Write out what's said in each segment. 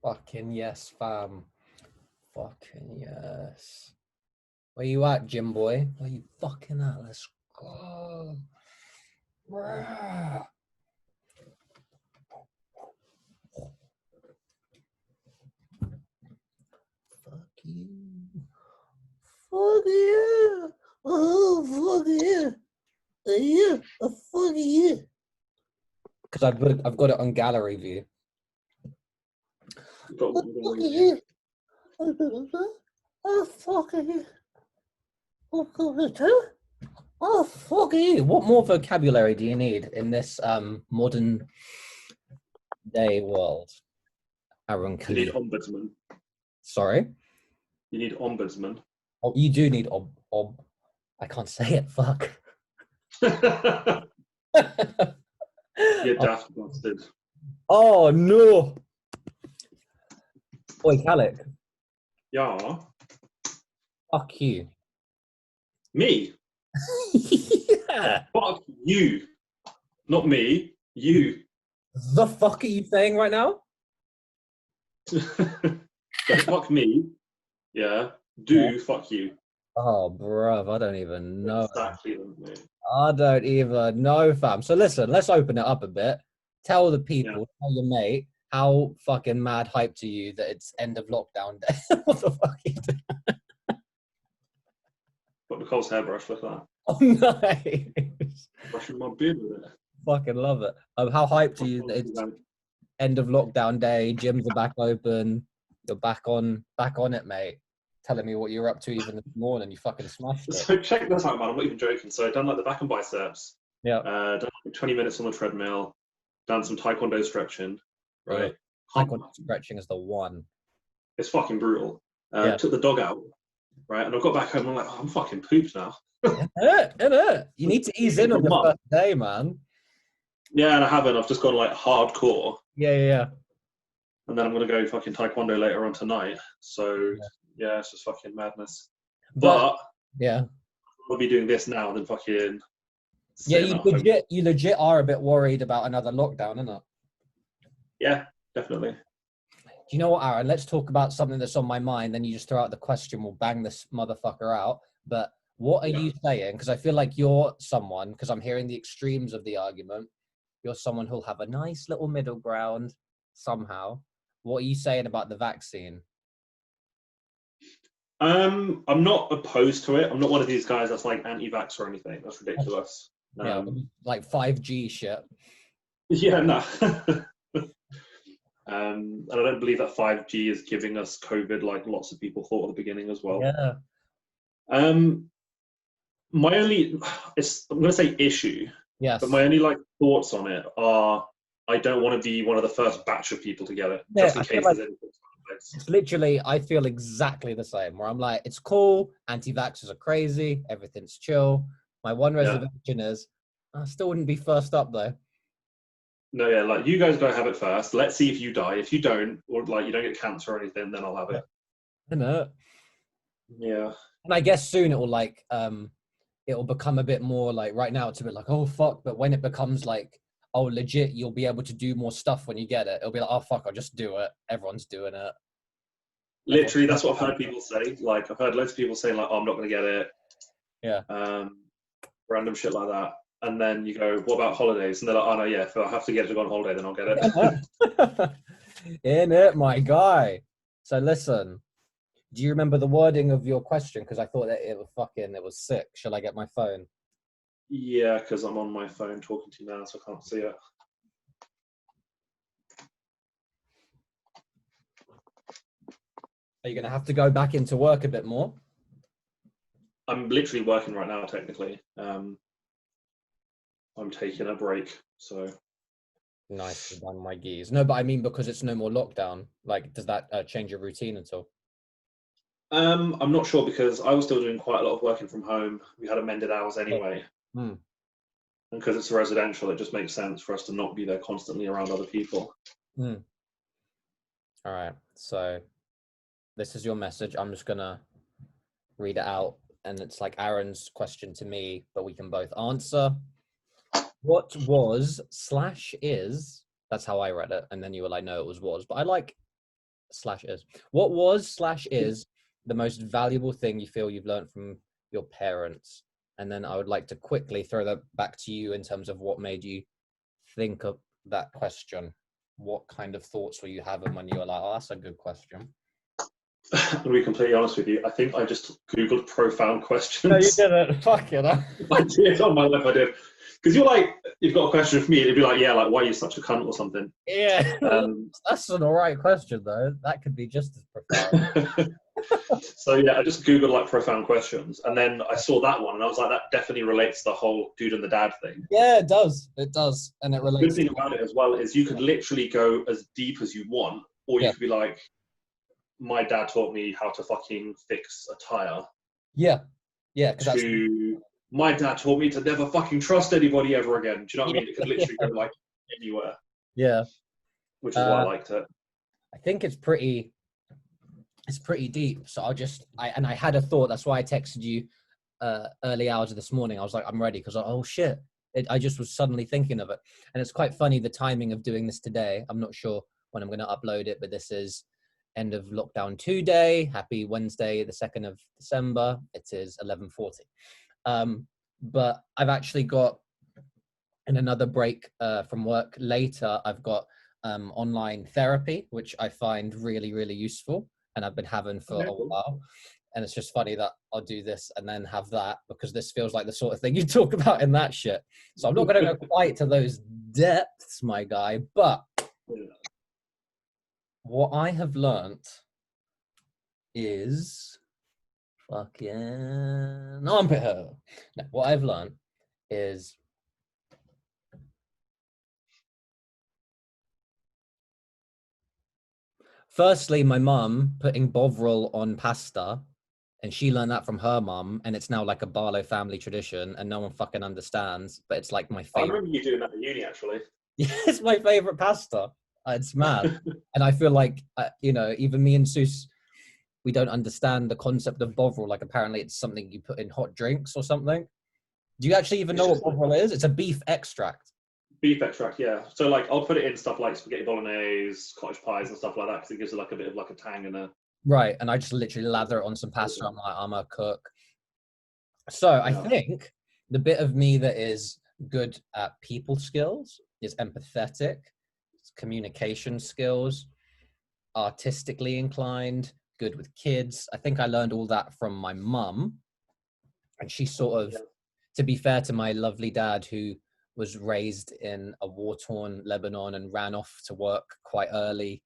Fucking yes, fam. Fucking yes. Where you at, Jim boy? Where you fucking at? Let's go. Bruh. Fuck you. Fuck you. Oh, fuck you. Yeah, fuck you. Because I've got it on gallery view. Fuck you. Oh, fuck you. Oh, fuck you. What more vocabulary do you need in this modern day world? Aaron You need Khaliq. ombudsman. Sorry? You need ombudsman. Oh, you do need ob. I can't say it, fuck. You daft bastard. Oh, no. Oi, Khaliq. Yeah. Fuck you. Me? Yeah. Fuck you. Not me. You. The fuck are you saying right now? Don't fuck me. Yeah. Do fuck you. Oh, bruv, I don't even know. Exactly. I don't even know, fam. So listen, let's open it up a bit. Tell the people, tell your mate, how fucking mad hyped are you that it's end of lockdown day? What the fuck are you doing? Got Nicole's hairbrush, look at that. Oh, nice. Brushing my beard with it. Fucking love it. How hyped are you that it's end of lockdown day, gyms are back open, you're back on it, mate. Telling me what you're up to even this morning, you fucking smashed it. So check this out, man. I'm not even joking. So I've done like the back and biceps. Yeah. Done like 20 minutes on the treadmill. Done some taekwondo stretching. Right. Taekwondo stretching is the one. It's fucking brutal. Took the dog out. Right. And I got back home and I'm like, oh, I'm fucking pooped now. Innit? You need to ease in on your first day, man. Yeah, and I haven't. I've just gone like hardcore. Yeah. And then I'm gonna go fucking taekwondo later on tonight. So yeah, it's just fucking madness. But yeah, we'll be doing this now and then fucking. Yeah, you legit are a bit worried about another lockdown, isn't it? Yeah, definitely. Do you know what, Aaron? Let's talk about something that's on my mind. Then you just throw out the question. We'll bang this motherfucker out. But what are you saying? Because I feel like you're someone, because I'm hearing the extremes of the argument. You're someone who'll have a nice little middle ground somehow. What are you saying about the vaccine? I'm not opposed to it. I'm not one of these guys that's like anti-vax or anything. That's ridiculous. Yeah, like 5G shit. Yeah, no. And I don't believe that 5G is giving us COVID like lots of people thought at the beginning as well. Yeah. My only, I'm going to say issue. Yes. But my only like thoughts on it are, I don't want to be one of the first batch of people to get it, just in case there's anything. It's literally, I feel exactly the same, where I'm like, it's cool, anti-vaxxers are crazy, everything's chill. My one reservation is, I still wouldn't be first up though. No, yeah, like you guys go have it first. Let's see if you die. If you don't, or like you don't get cancer or anything, then I'll have it. I know. Yeah. And I guess soon it will like, it'll become a bit more like, right now it's a bit like, oh fuck, but when it becomes like, oh legit, you'll be able to do more stuff when you get it. It'll be like, oh fuck, I'll just do it. Everyone's doing it. Literally, that's what I've heard people say. Like I've heard loads of people saying like, oh, I'm not going to get it. Yeah. Random shit like that. And then you go, what about holidays? And they're like, oh no, yeah, if I have to get it to go on holiday, then I'll get it. In it, my guy. So listen, do you remember the wording of your question? Because I thought that it was sick. Shall I get my phone? Yeah, because I'm on my phone talking to you now, so I can't see it. Are you going to have to go back into work a bit more? I'm literally working right now, technically. I'm taking a break, so. Nicely done, my geese. No, but I mean, because it's no more lockdown, like, does that change your routine at all? I'm not sure, because I was still doing quite a lot of working from home. We had amended hours anyway. And because it's residential, it just makes sense for us to not be there constantly around other people. All right, so this is your message. I'm just gonna read it out, and it's like Aaron's question to me, but we can both answer. What was / is, that's how I read it, and then you were like, no, it was, but I like slash is. What was slash is the most valuable thing you feel you've learned from your parents? And then I would like to quickly throw that back to you in terms of what made you think of that question. What kind of thoughts were you having when you were like, oh, that's a good question? To be completely honest with you, I think I just Googled profound questions. No, you didn't. Fuck it. I did on my life, I did. Because you're like, you've got a question for me, it'd be like, yeah, like, why are you such a cunt or something? Yeah. That's an alright question, though. That could be just as profound. So, yeah, I just Googled, like, profound questions. And then I saw that one, and I was like, that definitely relates to the whole dude and the dad thing. Yeah, it does. It does. And it relates. The good thing about it as well is you can literally go as deep as you want, or you could be like, my dad taught me how to fucking fix a tire. Yeah. Yeah. My dad taught me to never fucking trust anybody ever again. Do you know what I mean? It could literally go like anywhere. Yeah. Which is why I liked it. I think it's pretty deep. So I had a thought. That's why I texted you early hours of this morning. I was like, I'm ready because oh shit. I just was suddenly thinking of it. And it's quite funny the timing of doing this today. I'm not sure when I'm going to upload it, but this is end of lockdown 2 day. Happy Wednesday, the 2nd of December. It is 11:40. But I've actually got, in another break from work later, I've got online therapy, which I find really, really useful. And I've been having for a while. And it's just funny that I'll do this and then have that, because this feels like the sort of thing you talk about in that shit. So I'm not going to go quite to those depths, my guy. But what I have learnt is fucking armpit hair. No, what I've learned is firstly, my mum putting Bovril on pasta, and she learned that from her mum, and it's now like a Bahlo family tradition, and no one fucking understands, but it's like my favorite. I remember you doing that at uni, actually. Yeah, it's my favorite pasta. It's mad. And I feel like, even me and Seuss, we don't understand the concept of Bovril. Like, apparently it's something you put in hot drinks or something. Do you actually even know what Bovril is? It's a beef extract. Beef extract, yeah. So, like, I'll put it in stuff like spaghetti bolognese, cottage pies and stuff like that, because it gives it like a bit of like a tang and a... Right, and I just literally lather it on some pasta. I'm like, I'm a cook. So I think the bit of me that is good at people skills is empathetic, communication skills, artistically inclined, good with kids. I think I learned all that from my mum. And she sort of, to be fair to my lovely dad, who was raised in a war-torn Lebanon and ran off to work quite early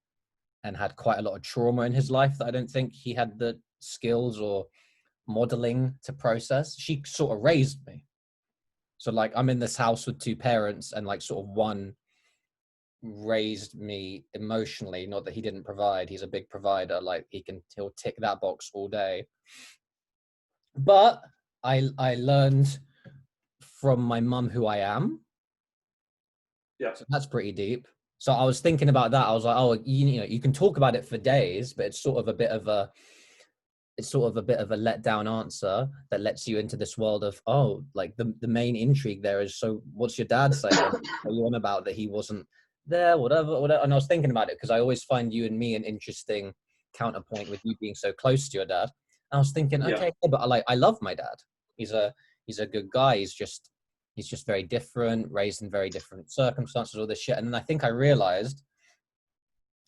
and had quite a lot of trauma in his life that I don't think he had the skills or modeling to process. She sort of raised me. So like, I'm in this house with two parents, and like sort of one raised me emotionally. Not that he didn't provide, he's a big provider, like he'll tick that box all day. But I learned from my mum who I am. Yeah. So that's pretty deep. So I was thinking about that. I was like, oh, you can talk about it for days, but it's sort of a bit of a letdown answer that lets you into this world of, oh, like the main intrigue there is, so what's your dad saying? Are you on about that he wasn't there, whatever. And I was thinking about it because I always find you and me an interesting counterpoint with you being so close to your dad. And I was thinking, okay, but I love my dad. He's a good guy. He's just very different, raised in very different circumstances, all this shit. And then I think I realized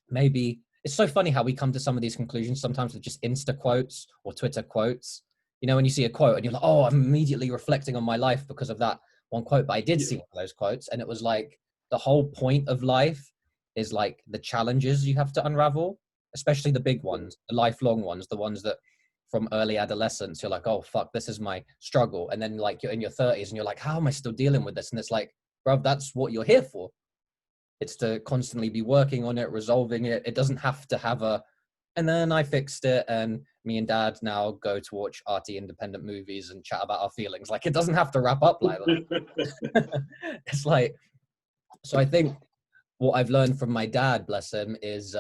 maybe it's so funny how we come to some of these conclusions sometimes with just Insta quotes or Twitter quotes. You know, when you see a quote and you're like, oh, I'm immediately reflecting on my life because of that one quote. But I did see one of those quotes, and it was like, the whole point of life is like the challenges you have to unravel, especially the big ones, the lifelong ones, the ones that from early adolescence, you're like, oh, fuck, this is my struggle. And then like you're in your 30s and you're like, how am I still dealing with this? And it's like, bro, that's what you're here for. It's to constantly be working on it, resolving it. It doesn't have to have and then I fixed it, and me and dad now go to watch arty independent movies and chat about our feelings. Like, it doesn't have to wrap up like that. It's like, so I think what I've learned from my dad, bless him, is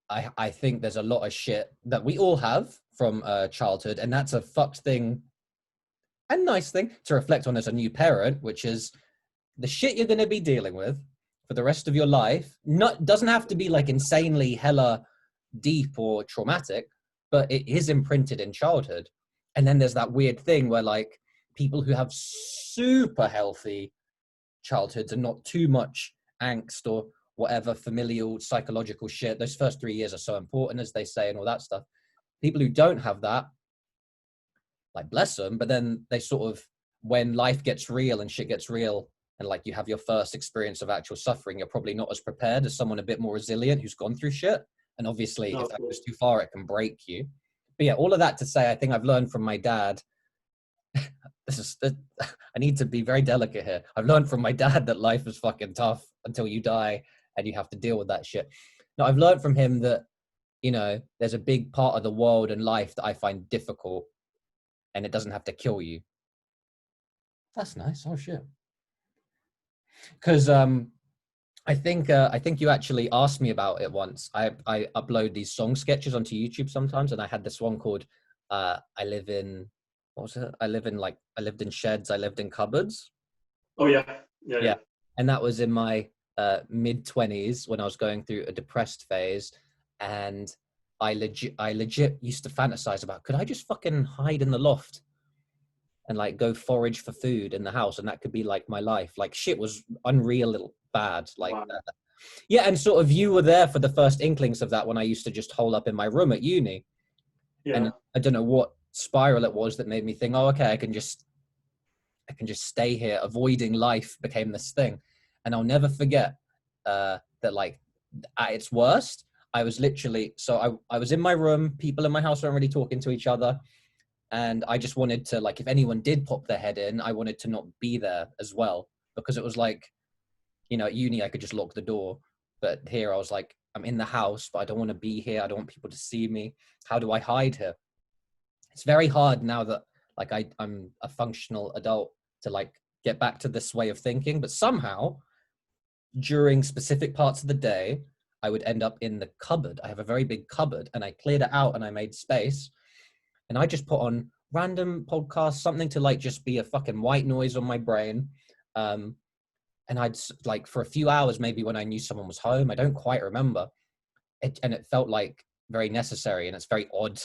I think there's a lot of shit that we all have from childhood, and that's a fucked thing and nice thing to reflect on as a new parent, which is the shit you're going to be dealing with for the rest of your life. Not doesn't have to be like insanely hella deep or traumatic, but it is imprinted in childhood. And then there's that weird thing where like people who have super healthy childhoods and not too much angst or whatever familial psychological shit, those first 3 years are so important, as they say, and all that stuff. People who don't have that, like, bless them, but then they sort of, when life gets real and shit gets real, and like you have your first experience of actual suffering, you're probably not as prepared as someone a bit more resilient who's gone through shit. And obviously, if that goes too far, it can break you. But yeah, all of that to say, I think I've learned from my dad. I need to be very delicate here. I've learned from my dad that life is fucking tough until you die and you have to deal with that shit. Now, I've learned from him that, you know, there's a big part of the world and life that I find difficult, and it doesn't have to kill you. That's nice. Oh shit. Because I think you actually asked me about it once. I upload these song sketches onto YouTube sometimes, and I had this one called I live in, what was it? I lived in sheds, I lived in cupboards. Oh yeah. And that was in my mid-20s when I was going through a depressed phase, and I legit used to fantasize about, could I just fucking hide in the loft and like go forage for food in the house, and that could be like my life. Like, shit was unreal bad. Like, wow. Yeah, and sort of you were there for the first inklings of that when I used to just hole up in my room at uni. Yeah. And I don't know what spiral it was that made me think, oh, okay, I can just stay here. Avoiding life became this thing. And I'll never forget that, like, at its worst, I was literally, so I was in my room, people in my house weren't really talking to each other. And I just wanted to, like, if anyone did pop their head in, I wanted to not be there as well. Because it was like, you know, at uni, I could just lock the door. But here I was like, I'm in the house, but I don't want to be here. I don't want people to see me. How do I hide here? It's very hard now that, like, I'm a functional adult to, like, get back to this way of thinking. But somehow, during specific parts of the day, I would end up in the cupboard. I have a very big cupboard, and I cleared it out and I made space. And I just put on random podcasts, something to, like, just be a fucking white noise on my brain. And I'd, like, for a few hours, maybe when I knew someone was home, I don't quite remember. And it felt like very necessary. And it's very odd,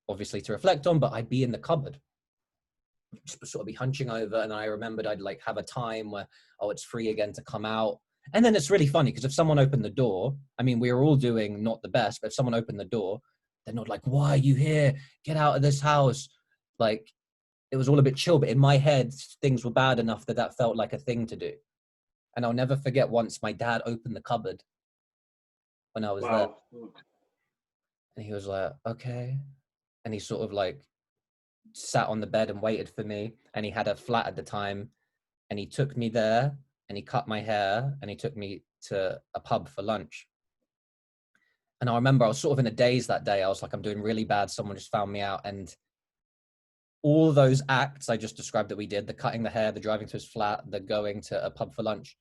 obviously, to reflect on, but I'd be in the cupboard, just sort of be hunching over. And I remembered I'd, like, have a time where, oh, it's free again to come out. And then it's really funny because if someone opened the door, I mean, we were all doing not the best, but if someone opened the door, they're not like, why are you here? Get out of this house. Like, it was all a bit chill, but in my head, things were bad enough that that felt like a thing to do. And I'll never forget once my dad opened the cupboard when I was there. And he was like, okay. And he sort of, like, sat on the bed and waited for me. And he had a flat at the time. And he took me there and he cut my hair and he took me to a pub for lunch. And I remember I was sort of in a daze that day. I was like, I'm doing really bad. Someone just found me out. And all those acts I just described that we did, the cutting the hair, the driving to his flat, the going to a pub for lunch,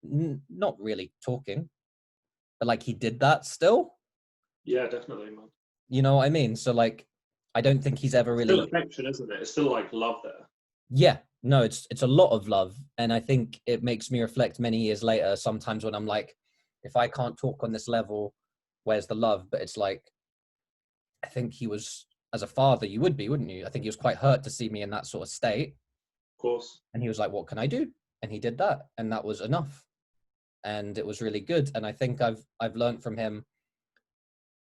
not really talking, but, like, he did that still. Yeah, definitely, man. You know what I mean? So, like, I don't think he's ever really... It's still affection, isn't it? It's still, like, love there. Yeah, no, it's a lot of love. And I think it makes me reflect many years later, sometimes when I'm like, if I can't talk on this level, where's the love? But it's like, I think he was, as a father, you would be, wouldn't you? I think he was quite hurt to see me in that sort of state. Of course. And he was like, what can I do? And he did that. And that was enough. And it was really good. And I think I've learned from him.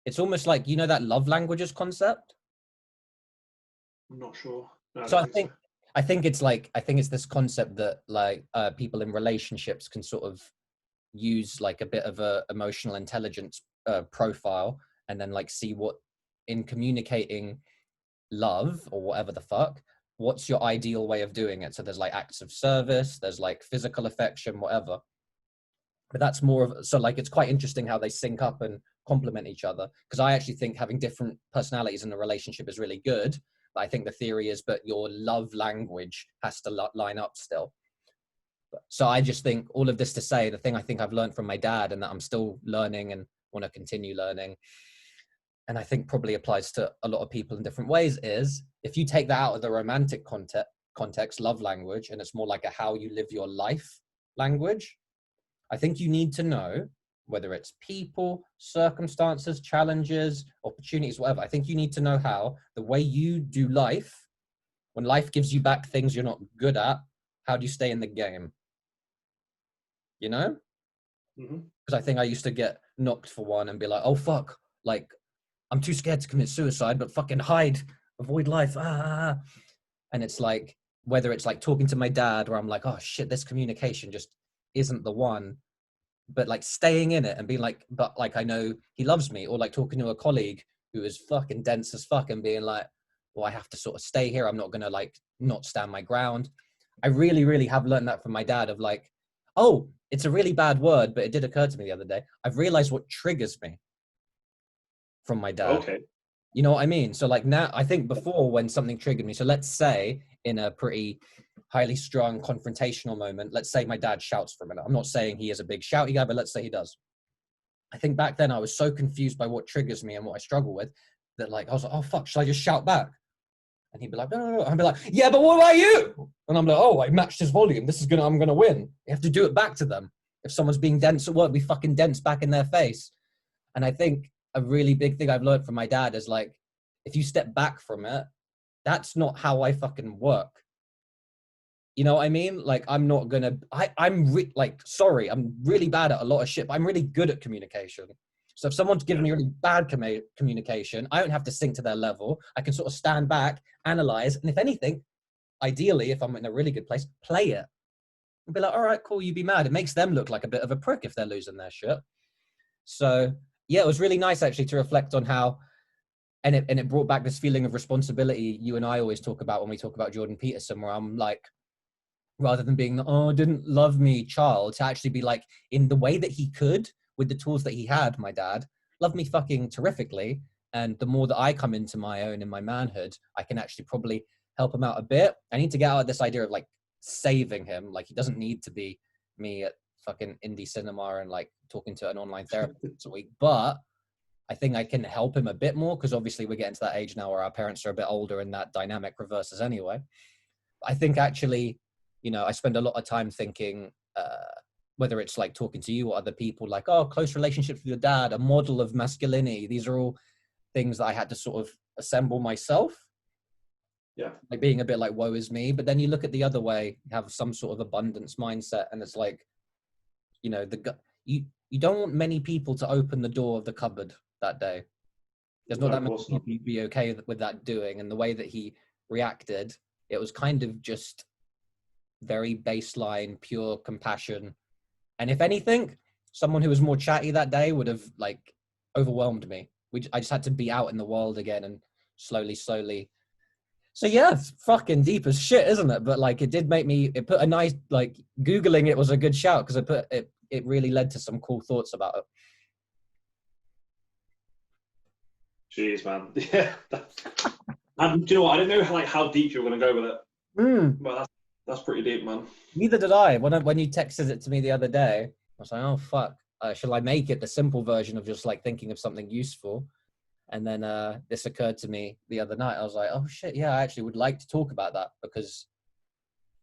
It's almost like, you know, that love languages concept? I'm not sure. No, so I think it's this concept that, like, people in relationships can sort of use, like, a bit of a emotional intelligence profile, and then, like, see what, in communicating love or whatever the fuck, what's your ideal way of doing it. So there's, like, acts of service, there's, like, physical affection, whatever. But that's more of, so, like, it's quite interesting how they sync up and complement each other, because I actually think having different personalities in a relationship is really good. But I think the theory is, but your love language has to line up still. So I just think all of this to say, the thing I think I've learned from my dad, and that I'm still learning and want to continue learning, and I think probably applies to a lot of people in different ways, is if you take that out of the romantic context, love language, and it's more like a how you live your life language, I think you need to know whether it's people, circumstances, challenges, opportunities, whatever. I think you need to know how the way you do life, when life gives you back things you're not good at, how do you stay in the game? You know? Because I think I used to get knocked for one and be like, oh, fuck, like, I'm too scared to commit suicide, but fucking hide, avoid life. And it's like, whether it's like talking to my dad where I'm like, oh shit, this communication just isn't the one, but like staying in it and being like, but like, I know he loves me, or like talking to a colleague who is fucking dense as fuck and being like, well, I have to sort of stay here. I'm not going to like not stand my ground. I really, really have learned that from my dad of like, oh, it's a really bad word, but it did occur to me the other day. I've realized what triggers me from my dad. Okay. You know what I mean? So like now, I think before when something triggered me, so let's say in a pretty highly strung confrontational moment, let's say my dad shouts for a minute. I'm not saying he is a big shouty guy, but let's say he does. I think back then I was so confused by what triggers me and what I struggle with that like, I was like, oh fuck, should I just shout back? And he'd be like, no. I'd be like, yeah, but what about you? And I'm like, oh, I matched his volume. I'm going to win. You have to do it back to them. If someone's being dense at work, be fucking dense back in their face. And I think a really big thing I've learned from my dad is like, if you step back from it, that's not how I fucking work. You know what I mean? Like, I'm not gonna, I'm sorry, I'm really bad at a lot of shit, but I'm really good at communication. So if someone's giving me really bad communication, I don't have to sink to their level. I can sort of stand back, analyze, and if anything, ideally, if I'm in a really good place, play it. And be like, all right, cool, you be mad. It makes them look like a bit of a prick if they're losing their shit. So yeah, it was really nice actually to reflect on how, and it brought back this feeling of responsibility you and I always talk about when we talk about Jordan Peterson, where I'm like, rather than being the, oh, didn't love me child, to actually be like, in the way that he could, with the tools that he had, my dad, loved me fucking terrifically. And the more that I come into my own in my manhood, I can actually probably help him out a bit. I need to get out of this idea of like saving him. Like he doesn't need to be me at fucking indie cinema and like talking to an online therapist a week. But I think I can help him a bit more because obviously we're getting to that age now where our parents are a bit older and that dynamic reverses anyway. I think actually, you know, I spend a lot of time thinking, whether it's like talking to you or other people, like, oh, close relationships with your dad, a model of masculinity. These are all things that I had to sort of assemble myself. Yeah. Like being a bit like, woe is me. But then you look at the other way, have some sort of abundance mindset. And it's like, you know, you don't want many people to open the door of the cupboard that day. There's not that many people you'd be okay with that doing. And the way that he reacted, it was kind of just very baseline, pure compassion. And if anything, someone who was more chatty that day would have like overwhelmed me. I just had to be out in the world again and slowly. So yeah, it's fucking deep as shit, isn't it? But like, it did make me, it put a nice, like Googling it was a good shout because it really led to some cool thoughts about it. Jeez, man. Yeah. And do you know what? I didn't know how deep you were going to go with it. But that's pretty deep, man. Neither did I. When you texted it to me the other day, I was like, oh, fuck. Shall I make it the simple version of just like thinking of something useful? And then this occurred to me the other night. I was like, oh, shit, yeah, I actually would like to talk about that because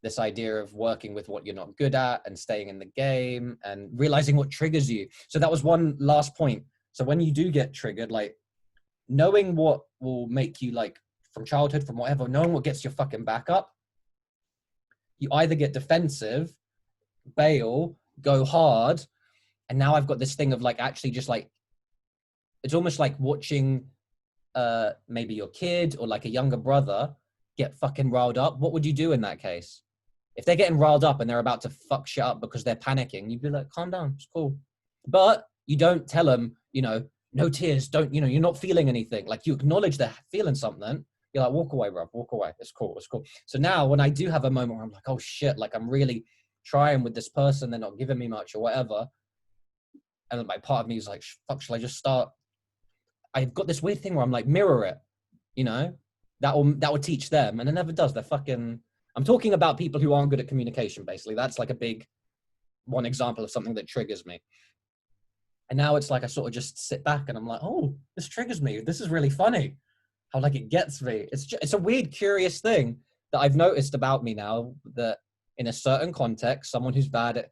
this idea of working with what you're not good at and staying in the game and realizing what triggers you. So that was one last point. So when you do get triggered, like knowing what will make you like from childhood, from whatever, knowing what gets your fucking back up, you either get defensive, bail, go hard. And now I've got this thing of like, actually just like, it's almost like watching maybe your kid or like a younger brother get fucking riled up. What would you do in that case? If they're getting riled up and they're about to fuck shit up because they're panicking, you'd be like, calm down, it's cool. But you don't tell them, you know, no tears, don't, you know, you're not feeling anything. Like you acknowledge they're feeling something. You're like, walk away, bro, walk away. It's cool, it's cool. So now when I do have a moment where I'm like, oh shit, like I'm really trying with this person, they're not giving me much or whatever. And my part of me is like, fuck, shall I just start? I've got this weird thing where I'm like, mirror it, you know, that will teach them. And it never does. They're fucking, I'm talking about people who aren't good at communication, basically. That's like a big one example of something that triggers me. And now it's like, I sort of just sit back and I'm like, oh, this triggers me. This is really funny. How like it gets me. It's a weird, curious thing that I've noticed about me now that in a certain context, someone who's bad at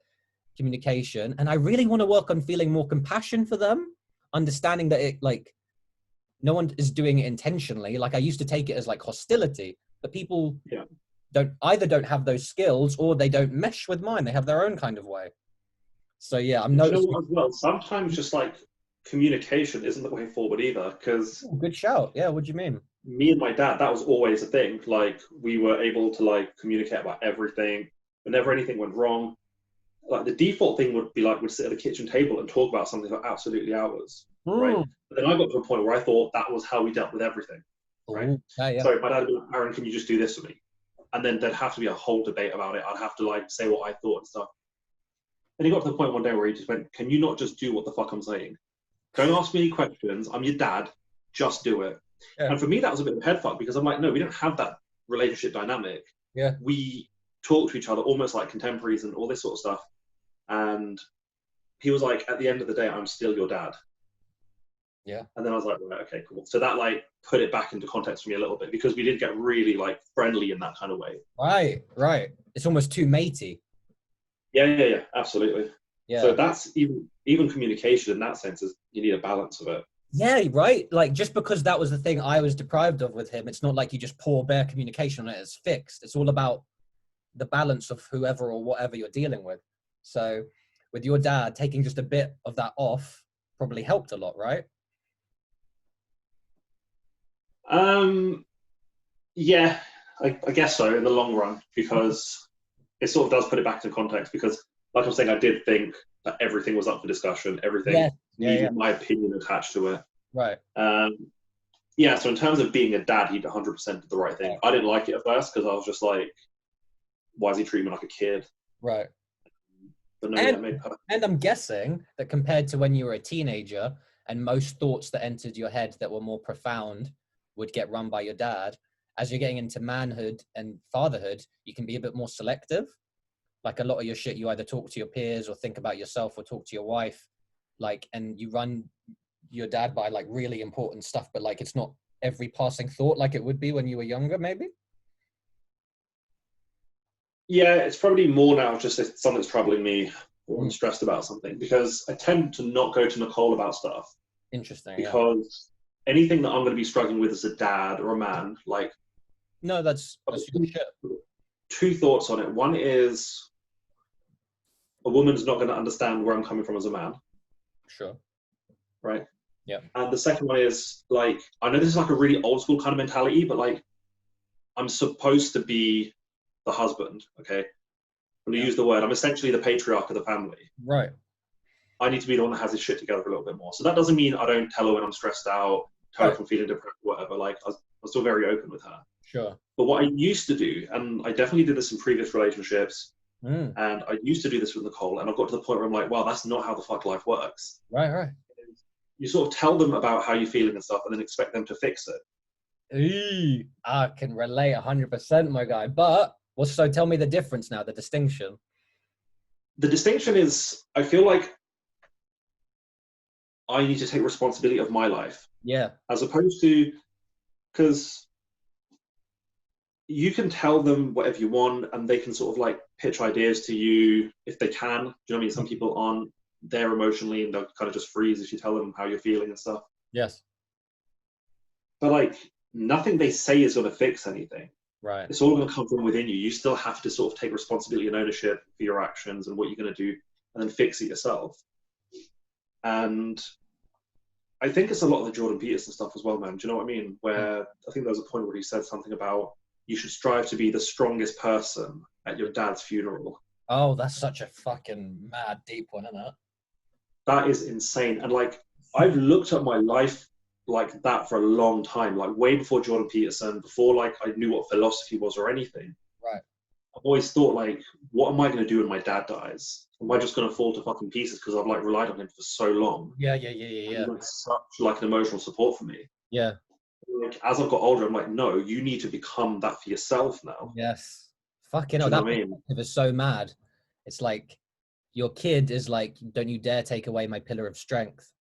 communication, and I really want to work on feeling more compassion for them, understanding that it like no one is doing it intentionally. Like I used to take it as like hostility, but people don't have those skills, or they don't mesh with mine. They have their own kind of way. So yeah, I'm You know noticing. what as well? Sometimes just like communication isn't the way forward either. Because Good shout. Yeah, what do you mean? me and my dad, that was always a thing. Like we were able to like communicate about everything. Whenever anything went wrong, like the default thing would be like we'd sit at a kitchen table and talk about something for absolutely hours, right? But then I got to a point where I thought that was how we dealt with everything, right? Ooh, yeah. So my dad would be like, Aaron, can you just do this for me? And then there'd have to be a whole debate about it. I'd have to like say what I thought and stuff. And he got to the point one day where he just went, can you not just do what the fuck I'm saying? Don't ask me any questions. I'm your dad. Just do it. Yeah. And for me, that was a bit of a head fuck because I'm like, no, we don't have that relationship dynamic. Yeah. We talk to each other almost like contemporaries and all this sort of stuff. And he was like, at the end of the day, I'm still your dad. Yeah. And then I was like, right, okay, cool. So that like put it back into context for me a little bit because we did get really like friendly in that kind of way. Right. It's almost too matey. Yeah, absolutely. Yeah. So that's even communication in that sense is you need a balance of it. Yeah, right. Like just because that was the thing I was deprived of with him, it's not like you just pour bare communication on it, it's fixed. It's all about the balance of whoever or whatever you're dealing with. So with your dad, taking just a bit of that off probably helped a lot, right? Yeah, I guess so in the long run because it sort of does put it back into context because like I'm saying, I did think that everything was up for discussion, everything needed my opinion attached to it. Right. Yeah, so in terms of being a dad, he 100% did the right thing. Right. I didn't like it at first because I was just like, why is he treating me like a kid? Right. But no, and I'm guessing that compared to when you were a teenager and most thoughts that entered your head that were more profound would get run by your dad, as you're getting into manhood and fatherhood, you can be a bit more selective. Like a lot of your shit, you either talk to your peers or think about yourself or talk to your wife, like, and you run your dad by like really important stuff, but like it's not every passing thought like it would be when you were younger, maybe. Yeah, it's probably more now just if something's troubling me or I'm stressed about something because I tend to not go to Nicole about stuff. Interesting. Because anything that I'm going to be struggling with as a dad or a man, like, no, that's your shit. Two thoughts on it. One is a woman's not going to understand where I'm coming from as a man. Sure. Right. Yeah. And the second one is like, I know this is like a really old school kind of mentality, but like, I'm supposed to be the husband. Okay. I'm going to use the word. I'm essentially the patriarch of the family. Right. I need to be the one that has his shit together a little bit more. So that doesn't mean I don't tell her when I'm stressed out, tell her if I'm feeling depressed, whatever. Like, I'm still very open with her. Sure. But what I used to do, and I definitely did this in previous relationships, and I used to do this with Nicole, and I've got to the point where I'm like, wow, that's not how the fuck life works. Right. You sort of tell them about how you're feeling and stuff, and then expect them to fix it. I can relate 100%, my guy. But, well, so tell me the difference now, the distinction. The distinction is, I feel like I need to take responsibility of my life. Yeah. As opposed to, because you can tell them whatever you want and they can sort of like pitch ideas to you if they can. Do you know what I mean? Some people aren't there emotionally and they'll kind of just freeze if you tell them how you're feeling and stuff. Yes. But like nothing they say is going to fix anything. Right. It's all going to come from within you. You still have to sort of take responsibility and ownership for your actions and what you're going to do and then fix it yourself. And I think it's a lot of the Jordan Peterson stuff as well, man. Do you know what I mean? Where I think there was a point where he said something about you should strive to be the strongest person at your dad's funeral. Oh, that's such a fucking mad deep one, isn't it? That is insane. And like, I've looked at my life like that for a long time, like way before Jordan Peterson, before like I knew what philosophy was or anything. Right. I've always thought like, what am I going to do when my dad dies? Am I just going to fall to fucking pieces because I've like relied on him for so long? Yeah. He's like such like an emotional support for me. Yeah. Like as I've got older, I'm like, no, you need to become that for yourself now. Yes. Fucking hell, that perspective is so mad. It's like your kid is like, don't you dare take away my pillar of strength.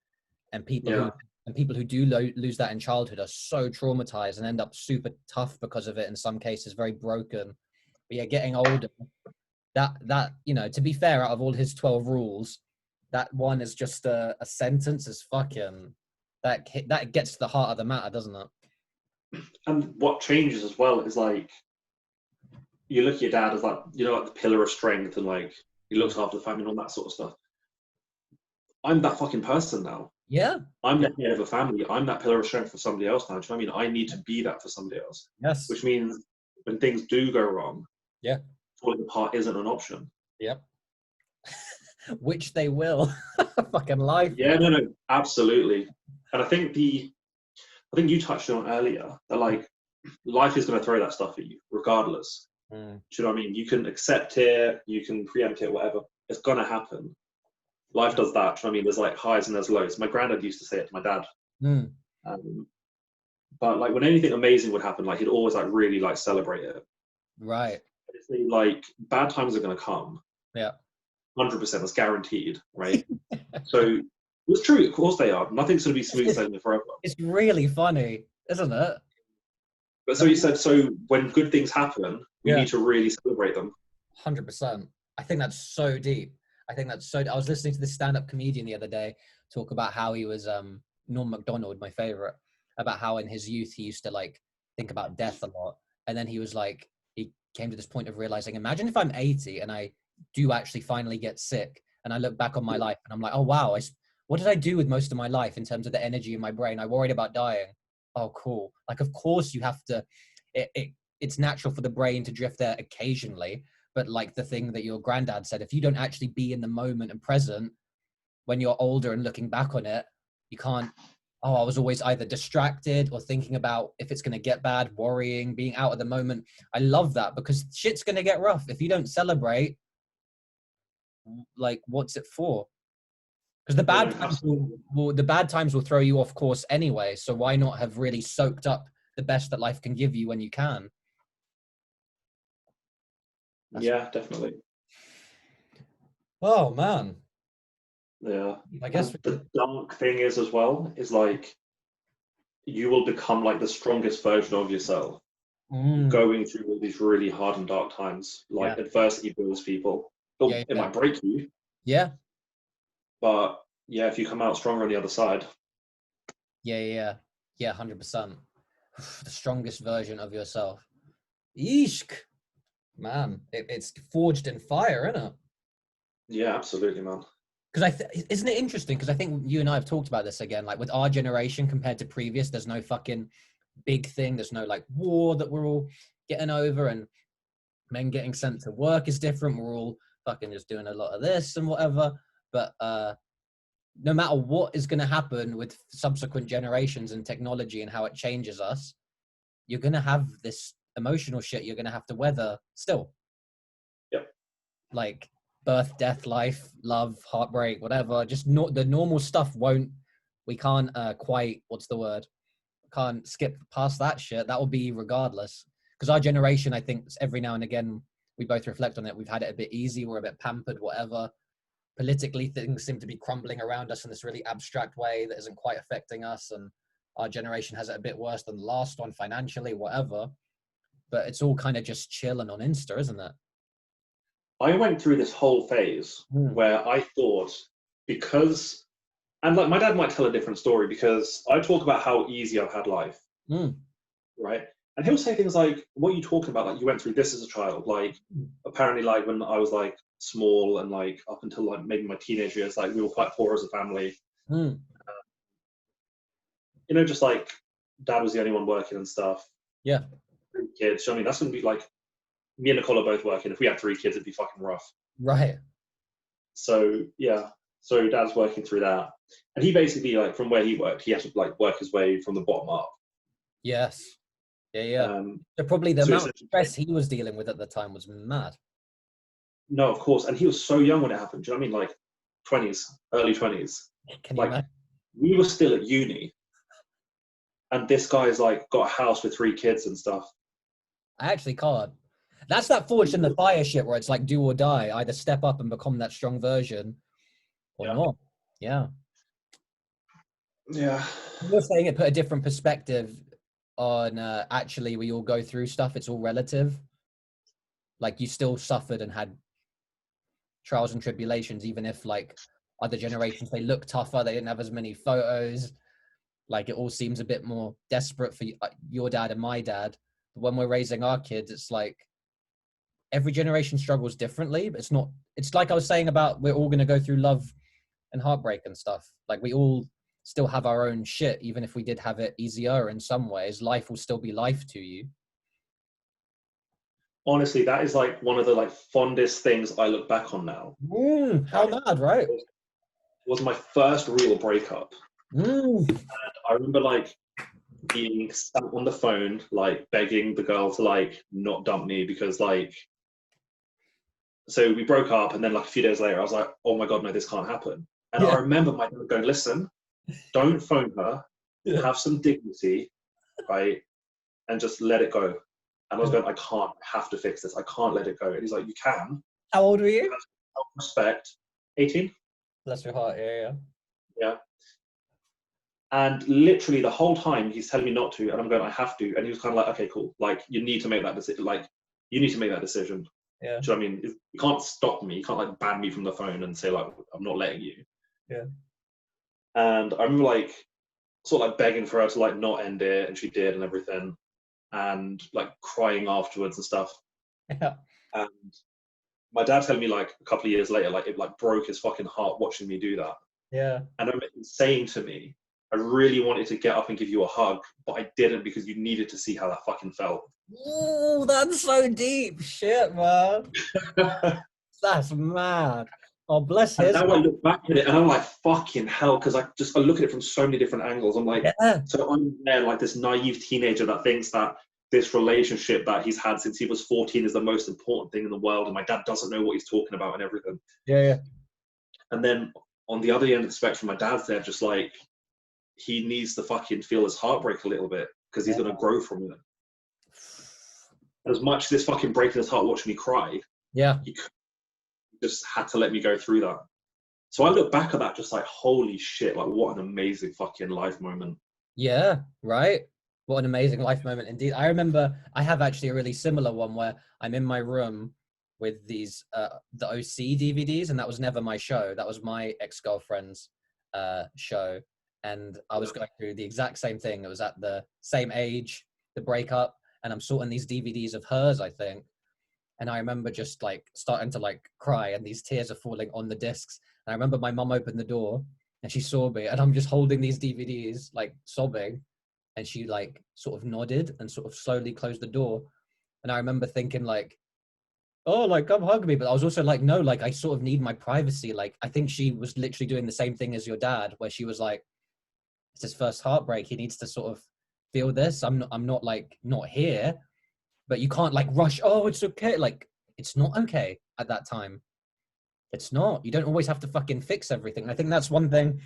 And people who do lose that in childhood are so traumatized and end up super tough because of it. In some cases, very broken. But yeah, getting older, that you know, to be fair, out of all his 12 rules, that one is just a sentence is fucking that gets to the heart of the matter, doesn't it? And what changes as well is like you look at your dad as like, you know, like the pillar of strength, and like he looks after the family and all that sort of stuff. I'm that fucking person now. Yeah. I'm the head of a family. I'm that pillar of strength for somebody else now. Do you know what I mean? I need to be that for somebody else. Yes. Which means when things do go wrong, Yeah. falling apart isn't an option. Yep. Which they will. Fucking life. Yeah, no, absolutely. And I think you touched on earlier that like life is going to throw that stuff at you regardless. Mm. Do you know what I mean? You can accept it, you can preempt it, whatever. It's going to happen. Life does that. Do you know what I mean? There's like highs and there's lows. My granddad used to say it to my dad. Mm. But like when anything amazing would happen, like he'd always like really like celebrate it. Right. Like bad times are going to come. Yeah. 100%. That's guaranteed, right? So it's true. Of course they are. Nothing's going to be smooth sailing forever. It's really funny, isn't it? But so you said, so when good things happen, we need to really celebrate them. 100%. I think that's so deep. I was listening to this stand-up comedian the other day talk about how he was Norm Macdonald, my favorite, about how in his youth he used to like think about death a lot, and then he was like, he came to this point of realizing, imagine if I'm 80 and I do actually finally get sick, and I look back on my life and I'm like, oh wow, what did I do with most of my life in terms of the energy in my brain? I worried about dying. Oh cool. Like of course you have to, it's natural for the brain to drift there occasionally, but like the thing that your granddad said, if you don't actually be in the moment and present when you're older and looking back on it, you can't, oh, I was always either distracted or thinking about if it's going to get bad, worrying, being out of the moment. I love that because shit's going to get rough. If you don't celebrate, like what's it for? Because the bad times will throw you off course anyway. So why not have really soaked up the best that life can give you when you can? Yeah, definitely. Oh man. Yeah. I guess the dark thing is as well is like you will become like the strongest version of yourself going through all these really hard and dark times. Like adversity builds people. It might break you. Yeah. But yeah, if you come out stronger on the other side. Yeah, 100%. The strongest version of yourself. Eesh. Man, it's forged in fire, isn't it? Yeah, absolutely, man. Because isn't it interesting? Because I think you and I have talked about this again. Like with our generation compared to previous, there's no fucking big thing. There's no like war that we're all getting over, and men getting sent to work is different. We're all fucking just doing a lot of this and whatever. But no matter what is going to happen with subsequent generations and technology and how it changes us, you're going to have this emotional shit you're going to have to weather still. Yep. Like birth, death, life, love, heartbreak, whatever. Just not the normal stuff we can't quite, what's the word? Can't skip past that shit. That will be regardless. Because our generation, I think every now and again, we both reflect on it. We've had it a bit easy. We're a bit pampered, whatever. Politically, things seem to be crumbling around us in this really abstract way that isn't quite affecting us. And our generation has it a bit worse than the last one financially, whatever. But it's all kind of just chilling on Insta, isn't it? I went through this whole phase where I thought because, and like my dad might tell a different story because I talk about how easy I've had life, right? And he'll say things like, what are you talking about? Like you went through this as a child. Like apparently like when I was like small and like up until like maybe my teenage years, like we were quite poor as a family. You know, just like dad was the only one working and stuff. Yeah. 3 kids. So, I mean, that's going to be like me and Nicole are both working. If we had 3 kids, it'd be fucking rough. Right. So yeah. So dad's working through that. And he basically like from where he worked, he had to like work his way from the bottom up. Yes. Yeah. So probably the amount of stress he was dealing with at the time was mad. No, of course. And he was so young when it happened. Do you know what I mean? Like 20s, early 20s. Can you imagine? We were still at uni. And this guy's like got a house with 3 kids and stuff. I actually can't. That's that forged in the fire shit where it's like do or die. Either step up and become that strong version or not. Yeah. Yeah. You're saying it put a different perspective on actually we all go through stuff. It's all relative. Like you still suffered and had trials and tribulations, even if like other generations, they look tougher, they didn't have as many photos, like it all seems a bit more desperate for your dad and my dad. But when we're raising our kids, it's like every generation struggles differently, but it's like I was saying about we're all going to go through love and heartbreak and stuff. Like we all still have our own shit, even if we did have it easier in some ways, life will still be life to you. Honestly, that is like one of the like fondest things I look back on now. How mad, right? It was my first real breakup. And I remember like being sat on the phone, like begging the girl to like not dump me because like, so we broke up, and then like a few days later, I was like, oh my God, no, this can't happen. And Yeah. I remember my dad going, listen, don't phone her, have some dignity, right? And just let it go. And I was going, I can't, I have to fix this. I can't let it go. And he's like, you can. How old were you? Respect. 18. Bless your heart. Yeah. And literally the whole time he's telling me not to, and I'm going, I have to. And he was kind of like, okay, cool. Like, you need to make that decision. Like, you need to make that decision. Yeah. Do you know what I mean? You can't stop me. You can't like ban me from the phone and say like, I'm not letting you. Yeah. And I remember like sort of like begging for her to like not end it, and she did and everything, and like crying afterwards and stuff. Yeah. And my dad telling me like a couple of years later, like it like broke his fucking heart watching me do that. Yeah. And I remember him saying to me, I really wanted to get up and give you a hug, but I didn't because you needed to see how that fucking felt. Ooh, that's so deep. Shit, man. That's mad. Oh, bless And his now I heart. look back at it and I'm like, fucking hell, because I look at it from so many different angles. I'm like, Yeah. so I'm there like this naive teenager that thinks that this relationship that he's had since he was 14 is the most important thing in the world, and my dad doesn't know what he's talking about and everything. Yeah. And then on the other end of the spectrum, my dad's there just like, he needs to fucking feel his heartbreak a little bit because he's going to grow from it. As much as this fucking breaking his heart watching me cry, Yeah. he just had to let me go through that. So I look back at that just like, holy shit, like what an amazing fucking life moment. Yeah, right. What an amazing life moment indeed. I remember I have actually a really similar one where I'm in my room with these the OC DVDs, and that was never my show. That was my ex-girlfriend's show. And I was going through the exact same thing. It was at the same age, the breakup, and I'm sorting these DVDs of hers, I think. And I remember just like starting to like cry, and these tears are falling on the discs. And I remember my mum opened the door and she saw me, and I'm just holding these DVDs, like sobbing. And she like sort of nodded and sort of slowly closed the door. And I remember thinking like, oh, like come hug me. But I was also like, no, like I sort of need my privacy. Like I think she was literally doing the same thing as your dad, where she was like, it's his first heartbreak. He needs to sort of feel this. I'm not like not here, but you can't like rush. Oh, it's okay. Like it's not okay at that time. It's not. You don't always have to fucking fix everything. And I think that's one thing.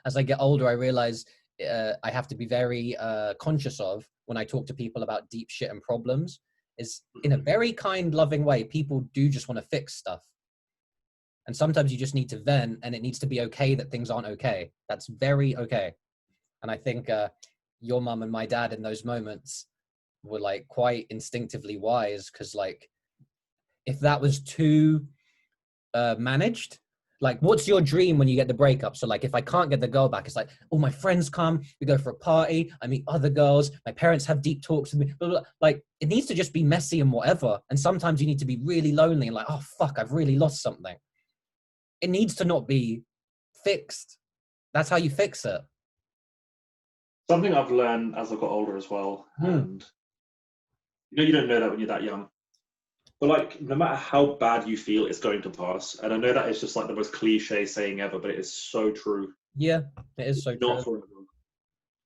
As I get older, I realize I have to be very conscious of when I talk to people about deep shit and problems. Is in a very kind, loving way. People do just want to fix stuff. And sometimes you just need to vent, and it needs to be okay that things aren't okay. That's very okay. And I think your mum and my dad in those moments were like quite instinctively wise, because like if that was too managed, like what's your dream when you get the breakup? So like if I can't get the girl back, it's like, oh, my friends come, we go for a party, I meet other girls, my parents have deep talks with me, blah, blah, blah. Like it needs to just be messy and whatever. And sometimes you need to be really lonely and like, oh fuck, I've really lost something. It needs to not be fixed. That's how you fix it. Something I've learned as I've got older as well, and you don't know that when you're that young. But like, no matter how bad you feel, it's going to pass. And I know that it's just like the most cliche saying ever, but it is so true. Yeah, it is so Not true. forever.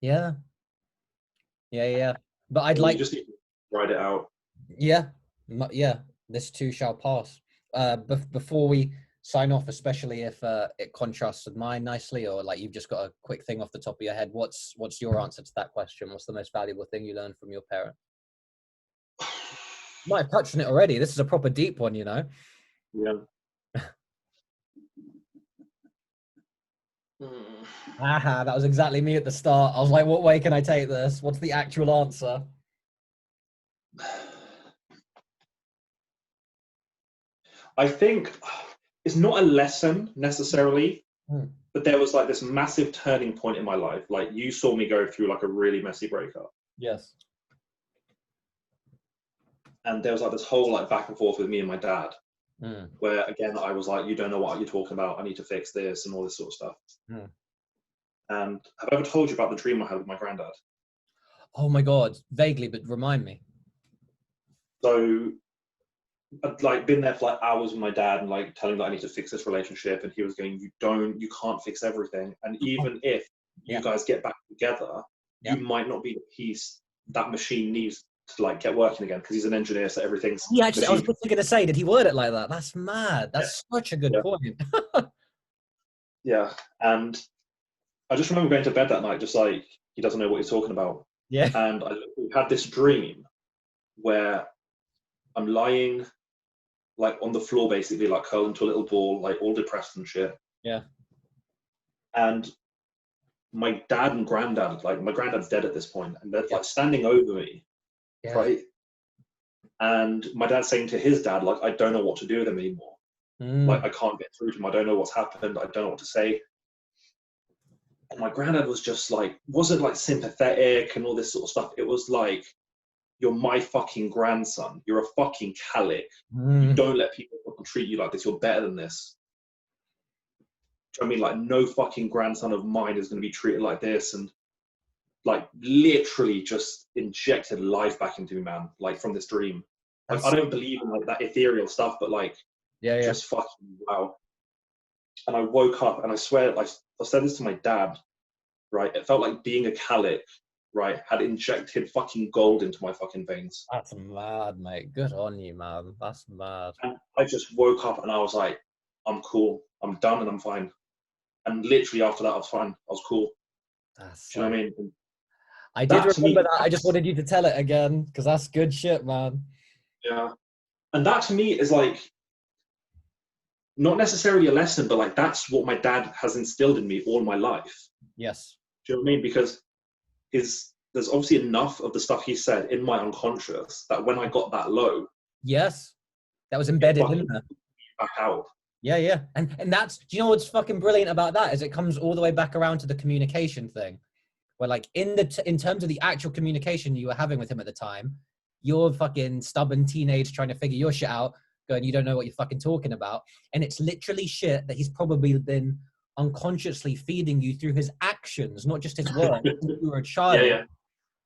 Yeah. But I'd You like, just need to ride it out. yeah, this too shall pass. Before we sign off, especially if it contrasts with mine nicely, or like you've just got a quick thing off the top of your head, what's your answer to that question? What's the most valuable thing you learned from your parent? Might have touched on it already. This is a proper deep one, you know. Yeah. That was exactly me at the start. I was like, what way can I take this? What's the actual answer? I think it's not a lesson necessarily, Mm. but there was like this massive turning point in my life. Like you saw me go through like a really messy breakup. Yes. And there was like this whole like back and forth with me and my dad, Mm. where again I was like, you don't know what you're talking about. I need to fix this and all this sort of stuff. Mm. And have I ever told you about the dream I had with my granddad? Oh my God, vaguely, but remind me. So I'd like been there for like hours with my dad and like telling him that I need to fix this relationship, and he was going, you can't fix everything. And even if Yeah. you guys get back together, Yeah. you might not be the piece that machine needs to like get working again, because he's an engineer, so everything's He actually, I was machine. going to say, did he word it like that? That's mad. Yeah. That's such a good Yeah. point. Yeah. And I just remember going to bed that night, just like, he doesn't know what he's talking about. Yeah. And I had this dream where I'm lying like on the floor, basically, like curled into a little ball, like all depressed and shit. Yeah. And my dad and granddad, like my granddad's dead at this point, and they're Yeah. like standing over me, Yeah. right? And my dad's saying to his dad, like, I don't know what to do with him anymore. Mm. Like, I can't get through to him. I don't know what's happened. I don't know what to say. And my granddad was just like, wasn't like sympathetic and all this sort of stuff. It was like, you're my fucking grandson. You're a fucking Khaliq. You don't let people treat you like this. You're better than this. Do you know what I mean? Like, no fucking grandson of mine is going to be treated like this. And like, literally just injected life back into me, man. Like, from this dream. Like, I don't believe in like that ethereal stuff, but like, just fucking wow. And I woke up, and I swear, like, I said this to my dad, right? It felt like being a Khaliq, right, had injected fucking gold into my fucking veins. That's mad, mate. Good on you, man. That's mad. And I just woke up and I was like, I'm cool. I'm done and I'm fine. And literally after that, I was fine. I was cool. That's Do you know what I mean? And I did that, to remember me, that. I just wanted you to tell it again because that's good shit, man. yeah. And that to me is like, not necessarily a lesson, but like, that's what my dad has instilled in me all my life. Yes. Do you know what I mean? Because there's obviously enough of the stuff he said in my unconscious that when I got that low, Yes. That was embedded in there. Back out. Yeah, yeah. And that's, do you know what's fucking brilliant about that is it comes all the way back around to the communication thing. Where like in terms of the actual communication you were having with him at the time, you're fucking stubborn teenage trying to figure your shit out, going, you don't know what you're fucking talking about. And it's literally shit that he's probably been unconsciously feeding you through his actions, not just his words. Since you were a child, Yeah.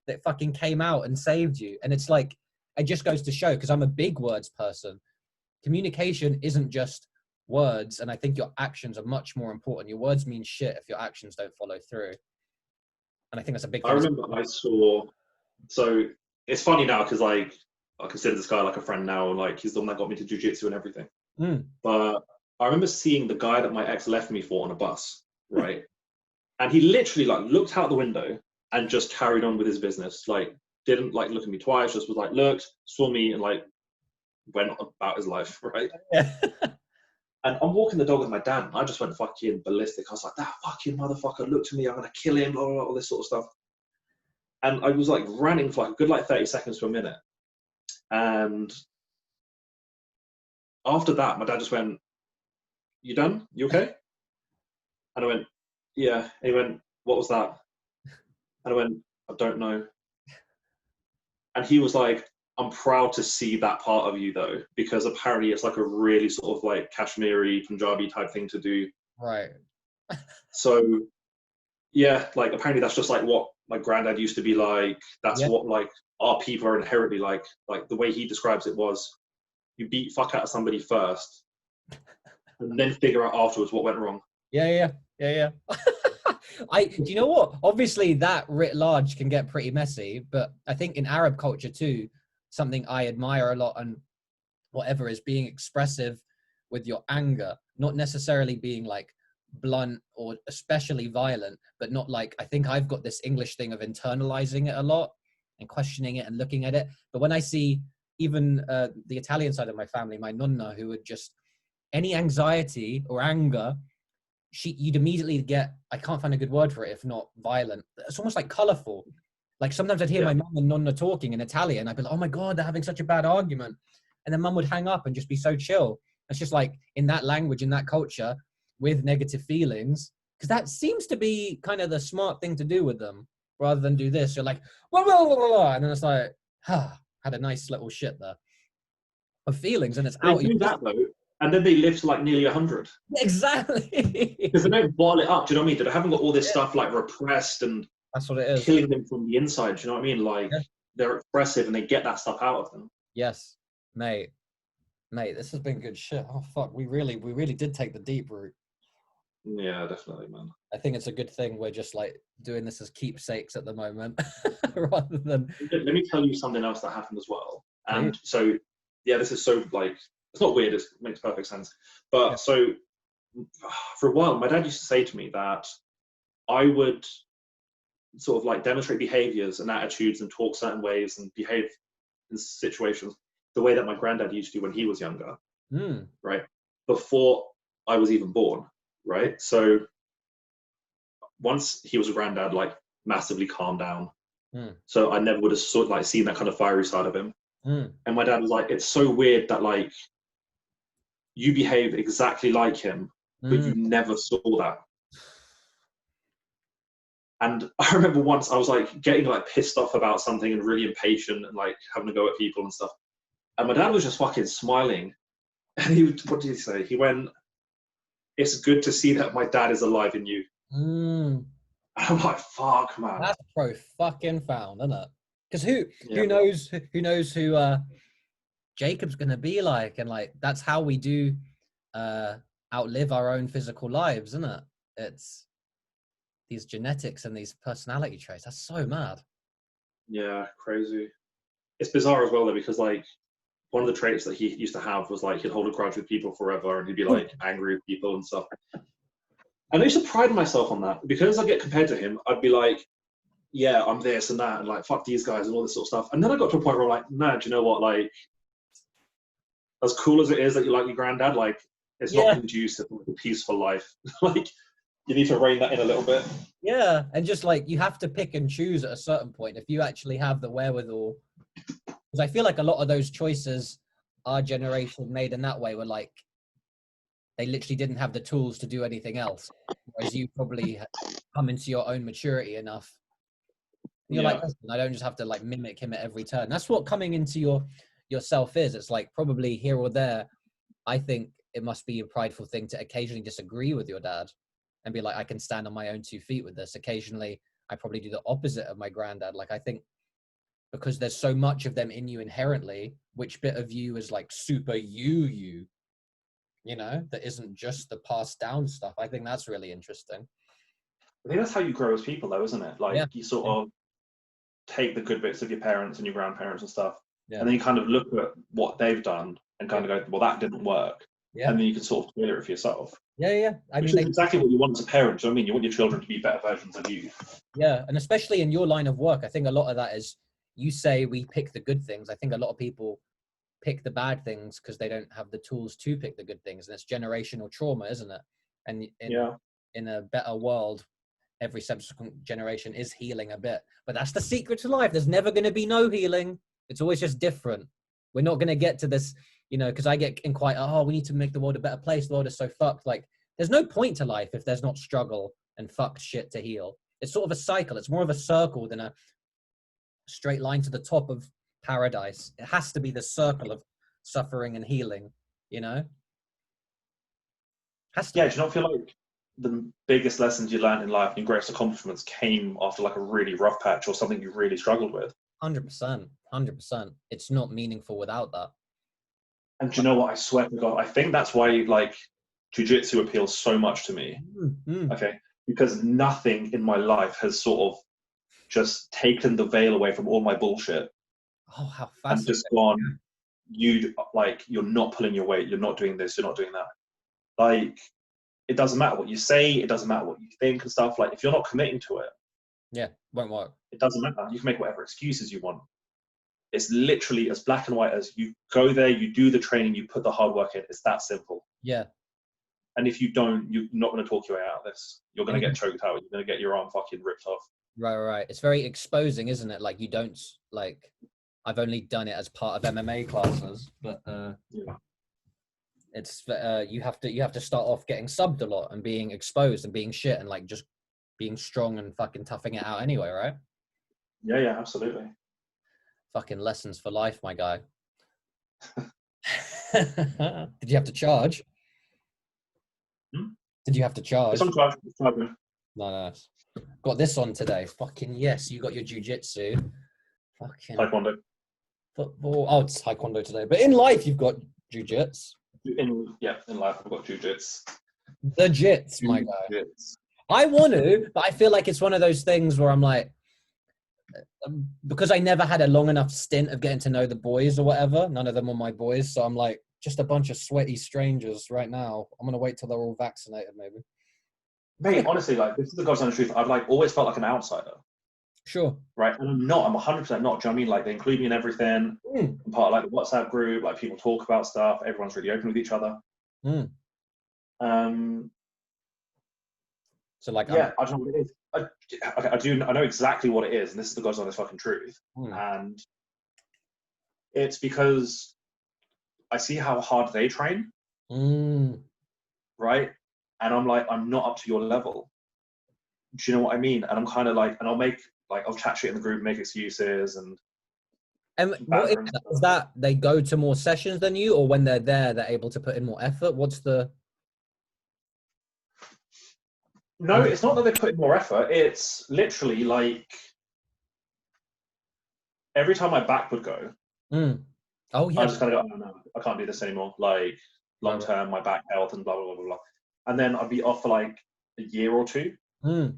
that fucking came out and saved you. And it's like, it just goes to show, because I'm a big words person, communication isn't just words. And I think your actions are much more important. Your words mean shit if your actions don't follow through. And I think that's a big thing. I remember I saw, so it's funny now because like I consider this guy like a friend now, and like he's the one that got me to jiu-jitsu and everything. But I remember seeing the guy that my ex left me for on a bus, right? And he literally like looked out the window and just carried on with his business. Like, didn't like look at me twice, just was like, looked, saw me, and like went about his life, right? Yeah. And I'm walking the dog with my dad, and I just went fucking ballistic. I was like, that fucking motherfucker looked at me, I'm gonna kill him, blah, blah, blah, all this sort of stuff. And I was like running for like a good like 30 seconds to a minute. And after that, my dad just went, you done? You okay? And I went, yeah. And he went, what was that? And I went, I don't know. And he was like, I'm proud to see that part of you though, because apparently it's like a really sort of like Kashmiri, Punjabi type thing to do. Right. So yeah, like apparently that's just like what my granddad used to be like. That's what like our people are inherently like. Like the way he describes it was, you beat fuck out of somebody first, and then figure out afterwards what went wrong. Yeah. Do you know what? Obviously that writ large can get pretty messy, but I think in Arab culture too, something I admire a lot and whatever is being expressive with your anger, not necessarily being like blunt or especially violent, but not like, I think I've got this English thing of internalizing it a lot and questioning it and looking at it. But when I see even the Italian side of my family, my nonna, who would just, any anxiety or anger, you'd immediately get, I can't find a good word for it if not violent. It's almost like colorful. Like sometimes I'd hear my mum and nonna talking in Italian. I'd be like, oh my God, they're having such a bad argument. And then mum would hang up and just be so chill. It's just like in that language, in that culture, with negative feelings, because that seems to be kind of the smart thing to do with them, rather than do this. You're like, blah, blah, blah, blah, blah, and then it's like, had a nice little shit there of feelings, and it's They out. do that though, and then they live to like nearly 100 Exactly. because they don't bottle it up. Do you know what I mean? They haven't got all this Yeah, stuff like repressed and that's what it is. killing them from the inside. Do you know what I mean? Like Yeah. they're expressive and they get that stuff out of them. Yes, mate. Mate, this has been good shit. Oh fuck, we really did take the deep route. Yeah, definitely, man. I think it's a good thing we're just like doing this as keepsakes at the moment, rather than. Let me tell you something else that happened as well. Please. And so, yeah, this is so like it's not weird. It makes perfect sense. Yeah. But so for a while, my dad used to say to me that I would sort of like demonstrate behaviors and attitudes and talk certain ways and behave in situations the way that my granddad used to when he was younger, right? Before I was even born, right? So once he was a granddad, like massively calmed down. So I never would have sort of like seen that kind of fiery side of him. And my dad was like, it's so weird that like you behave exactly like him, but you never saw that. And I remember once I was like getting like pissed off about something and really impatient and like having to go at people and stuff. And my dad was just fucking smiling. And what did he say? He went, "It's good to see that my dad is alive in you." And I'm like, fuck, man. That's pro fucking found, isn't it? Because who knows who Jacob's gonna be like, and like that's how we do outlive our own physical lives, isn't it? It's these genetics and these personality traits. That's so mad. Yeah, crazy. It's bizarre as well though, because like one of the traits that he used to have was like he'd hold a grudge with people forever and he'd be like angry with people and stuff. And I used to pride myself on that because I get compared to him. I'd be like, yeah, I'm this and that, and like fuck these guys and all this sort of stuff. And then I got to a point where I'm like, nah, do you know what? Like, as cool as it is that you like your granddad, like it's not conducive to a peaceful life. Like, you need to rein that in a little bit. Yeah, and just like you have to pick and choose at a certain point if you actually have the wherewithal. Because I feel like a lot of those choices our generation made in that way were like they literally didn't have the tools to do anything else. Whereas you probably come into your own maturity enough. You're like, listen, I don't just have to like mimic him at every turn. That's what coming into yourself is. It's like probably here or there. I think it must be a prideful thing to occasionally disagree with your dad and be like, I can stand on my own 2 feet with this. Occasionally, I probably do the opposite of my granddad. Like, I think because there's so much of them in you inherently, which bit of you is like super you know, that isn't just the passed down stuff. I think that's really interesting. I think that's how you grow as people though, isn't it? Like you sort of take the good bits of your parents and your grandparents and stuff, and then you kind of look at what they've done and kind of go, well, that didn't work. And then you can sort of tailor it for yourself. I mean, it's exactly what you want as a parent. Do you know what I mean? You want your children to be better versions of you. Yeah, and especially in your line of work, I think a lot of that is you say we pick the good things. I think a lot of people pick the bad things because they don't have the tools to pick the good things, and it's generational trauma, isn't it? And in a better world, every subsequent generation is healing a bit. But that's the secret to life. There's never going to be no healing. It's always just different. We're not going to get to this, you know, because I get in quite, we need to make the world a better place. The world is so fucked. Like, there's no point to life if there's not struggle and fucked shit to heal. It's sort of a cycle. It's more of a circle than a straight line to the top of paradise. It has to be the circle of suffering and healing, you know? Has to. Yeah, do you not feel like the biggest lessons you learned in life and your greatest accomplishments came after like a really rough patch or something you really struggled with? 100%. It's not meaningful without that. And do you know what? I swear to God, I think that's why like jiu-jitsu appeals so much to me. Okay, because nothing in my life has sort of just taken the veil away from all my bullshit. Oh, how fascinating! And just gone, you're not pulling your weight. You're not doing this. You're not doing that. Like, it doesn't matter what you say. It doesn't matter what you think and stuff. Like, if you're not committing to it, won't work. It doesn't matter. You can make whatever excuses you want. It's literally as black and white as you go there, you do the training, you put the hard work in. It's that simple. Yeah. And if you don't, you're not going to talk your way out of this. You're going to get choked out. You're going to get your arm fucking ripped off. Right. It's very exposing, isn't it? Like, you don't, like, I've only done it as part of MMA classes, but It's you have to start off getting subbed a lot and being exposed and being shit and like just being strong and fucking toughing it out anyway, right? Yeah, absolutely. Fucking lessons for life, my guy. Did you have to charge? Hmm? Did you have to charge? It's on charge. It's charging. Nice. Got this on today. Fucking yes, you got your jujitsu. Fucking Taekwondo. football. Oh, it's taekwondo today. But in life, you've got jujitsu. In life, I've got jujitsu. The jits, my guy. Jiu-jitsu. I want to, but I feel like it's one of those things where I'm like, because I never had a long enough stint of getting to know the boys or whatever. None of them are my boys. So I'm like, just a bunch of sweaty strangers right now. I'm going to wait till they're all vaccinated, maybe. Mate, honestly, like, this is the God's honest truth. I've like always felt like an outsider. Sure. Right. And I'm not. I'm 100% not. Do you know what I mean? Like, they include me in everything. Mm. I'm part of like the WhatsApp group. Like, people talk about stuff. Everyone's really open with each other. Mm. So like, yeah, I don't know what it is. I know exactly what it is, and this is the God's honest fucking truth. And it's because I see how hard they train, right? And I'm like, I'm not up to your level. Do you know what I mean? And I'm kind of like, and I'll chat shit in the group, make excuses, and what is that? They go to more sessions than you, or when they're there, they're able to put in more effort? What's the? No, it's not that they put in more effort. It's literally like every time my back would go, oh yeah, I just kind of go, oh no, I can't do this anymore. Like long term, my back health and blah blah blah blah blah. And then I'd be off for like a year or two, and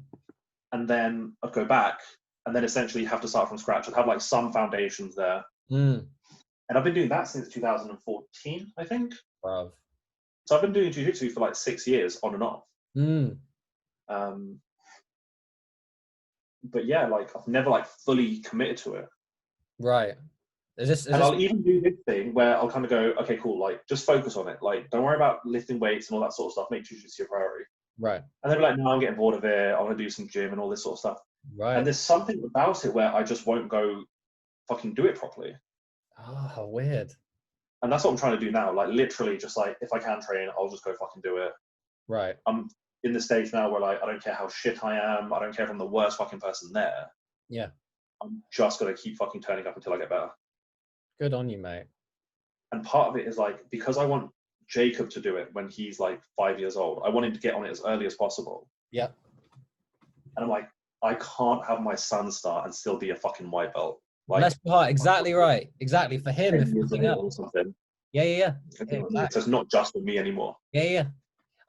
then I'd go back, and then essentially have to start from scratch. I'd have like some foundations there, and I've been doing that since 2014, I think. Wow. So I've been doing jiu-jitsu for like 6 years on and off. But yeah, like I've never like fully committed to it. Right. I'll even do this thing where I'll kind of go, okay, cool, like just focus on it. Like, don't worry about lifting weights and all that sort of stuff. Make jiu-jitsu your priority. Right. And they're like, no, I'm getting bored of it. I want to do some gym and all this sort of stuff. Right. And there's something about it where I just won't go fucking do it properly. Oh, weird. And that's what I'm trying to do now. Like literally just like, if I can train, I'll just go fucking do it. Right. I'm in the stage now where like, I don't care how shit I am. I don't care if I'm the worst fucking person there. Yeah. I'm just going to keep fucking turning up until I get better. Good on you, mate. And part of it is like, because I want Jacob to do it when he's like 5 years old, I want him to get on it as early as possible. Yeah. And I'm like, I can't have my son start and still be a fucking white belt. Like, bless your heart. Exactly right. Exactly for him. If nothing else. Something. Yeah. Exactly. So it's not just for me anymore. Yeah.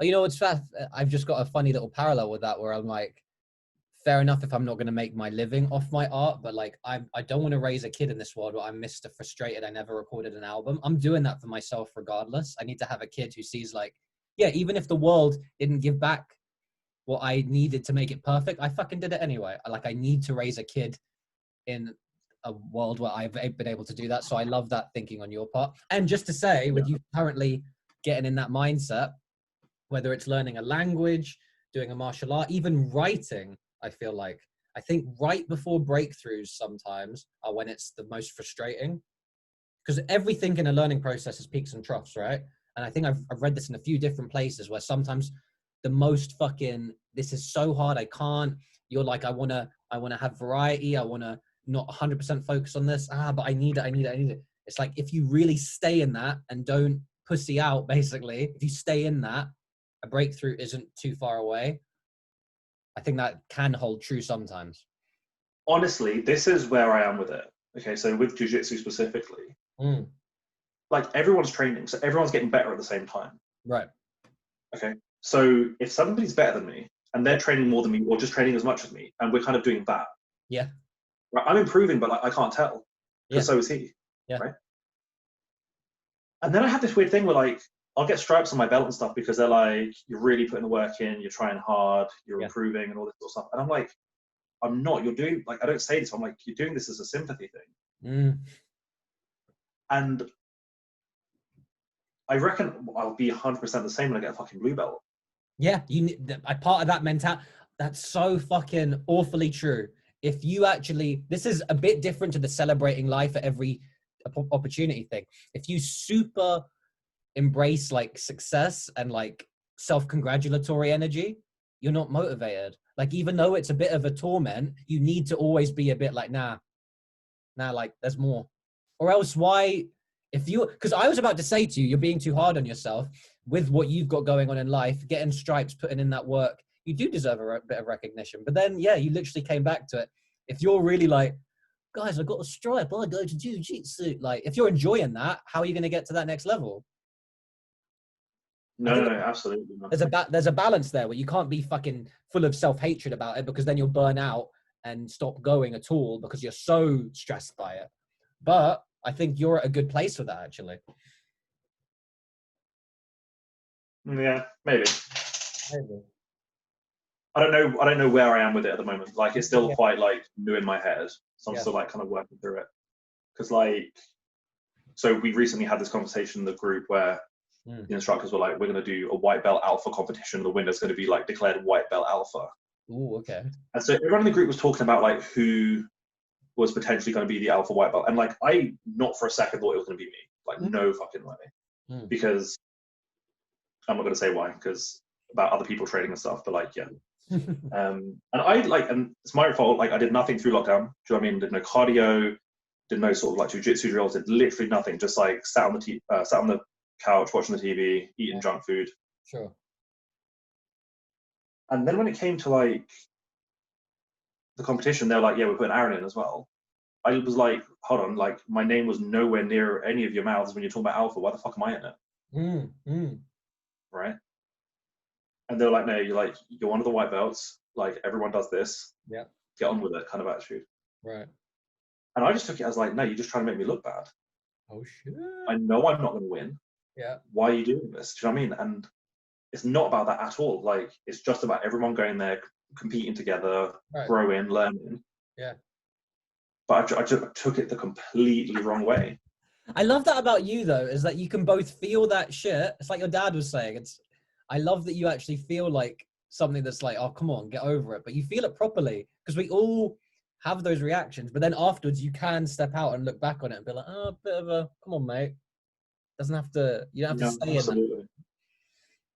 Oh, you know what's fast? I've just got a funny little parallel with that, where I'm like, fair enough if I'm not going to make my living off my art, but like I don't want to raise a kid in this world where I'm Mr. Frustrated I never recorded an album. I'm doing that for myself regardless. I need to have a kid who sees like, yeah, even if the world didn't give back what I needed to make it perfect, I fucking did it anyway. Like I need to raise a kid in a world where I've been able to do that. So I love that thinking on your part. And just to say, with you currently getting in that mindset, whether it's learning a language, doing a martial art, even writing, I think right before breakthroughs sometimes are when it's the most frustrating, because everything in a learning process is peaks and troughs, right? And I think I've read this in a few different places where sometimes the most fucking, this is so hard, I can't, you're like, I want to have variety. I want to not 100% focus on this. But I need it. It's like, if you really stay in that and don't pussy out, basically, if you stay in that, a breakthrough isn't too far away. I think that can hold true sometimes. Honestly, this is where I am with it. Okay, so with jiu-jitsu specifically, like everyone's training, so everyone's getting better at the same time. Right. Okay, so if somebody's better than me and they're training more than me or just training as much as me, and we're kind of doing that. Yeah. Right, I'm improving, but like, I can't tell. Because so is he. Yeah. Right. And then I have this weird thing where like, I'll get stripes on my belt and stuff because they're like, you're really putting the work in, you're trying hard, you're improving and all this sort of stuff. And I'm like, I'm not. You're doing, like, I don't say this, I'm like, you're doing this as a sympathy thing. And I reckon I'll be 100% the same when I get a fucking blue belt. Yeah, a part of that mentality. That's so fucking awfully true. If you actually, this is a bit different to the celebrating life at every opportunity thing. If you super embrace like success and like self-congratulatory energy, you're not motivated. Like, even though it's a bit of a torment, you need to always be a bit like, nah, like there's more. Or else why, if you, because I was about to say to you, you're being too hard on yourself with what you've got going on in life, getting stripes, putting in that work. You do deserve a bit of recognition. But then, yeah, you literally came back to it. If you're really like, guys, I got a stripe, I go to jiu-jitsu. Like, if you're enjoying that, how are you going to get to that next level? I No, think no, no, absolutely not. there's a balance there where you can't be fucking full of self-hatred about it, because then you'll burn out and stop going at all because you're so stressed by it. But I think you're at a good place with that, actually. Yeah, maybe. I don't know where I am with it at the moment. Like, it's still quite like new in my head, so I'm still like kind of working through it. Because like, so we recently had this conversation in the group where the instructors were like, we're going to do a white belt alpha competition. The winner's going to be like declared white belt alpha. Ooh, okay. And so everyone in the group was talking about like who was potentially going to be the alpha white belt, and like I not for a second thought it was going to be me. Like, no fucking way. Because I'm not going to say why, because about other people training and stuff, but like, yeah. And I like, and it's my fault. Like, I did nothing through lockdown. Do you know what I mean? Did no cardio, did no sort of like jiu-jitsu drills, did literally nothing. Just like sat on the couch watching the TV, eating junk food. Sure. And then when it came to like the competition, they're like, yeah, we're putting Aaron in as well. I was like, hold on, like my name was nowhere near any of your mouths when you're talking about alpha. Why the fuck am I in it? Right? And they're like, no, you're one of the white belts. Like, everyone does this. Yeah. Get on with it, kind of attitude. Right. And I just took it as like, no, you're just trying to make me look bad. Oh shit. I know I'm not going to win. Yeah. Why are you doing this? Do you know what I mean? And it's not about that at all. Like, it's just about everyone going there, competing together, growing, learning. Yeah. But I just took it the completely wrong way. I love that about you, though, is that you can both feel that shit. It's like your dad was saying. I love that you actually feel like something that's like, oh, come on, get over it. But you feel it properly, because we all have those reactions. But then afterwards, you can step out and look back on it and be like, oh, a bit of a, come on, mate. You don't have to stay in that.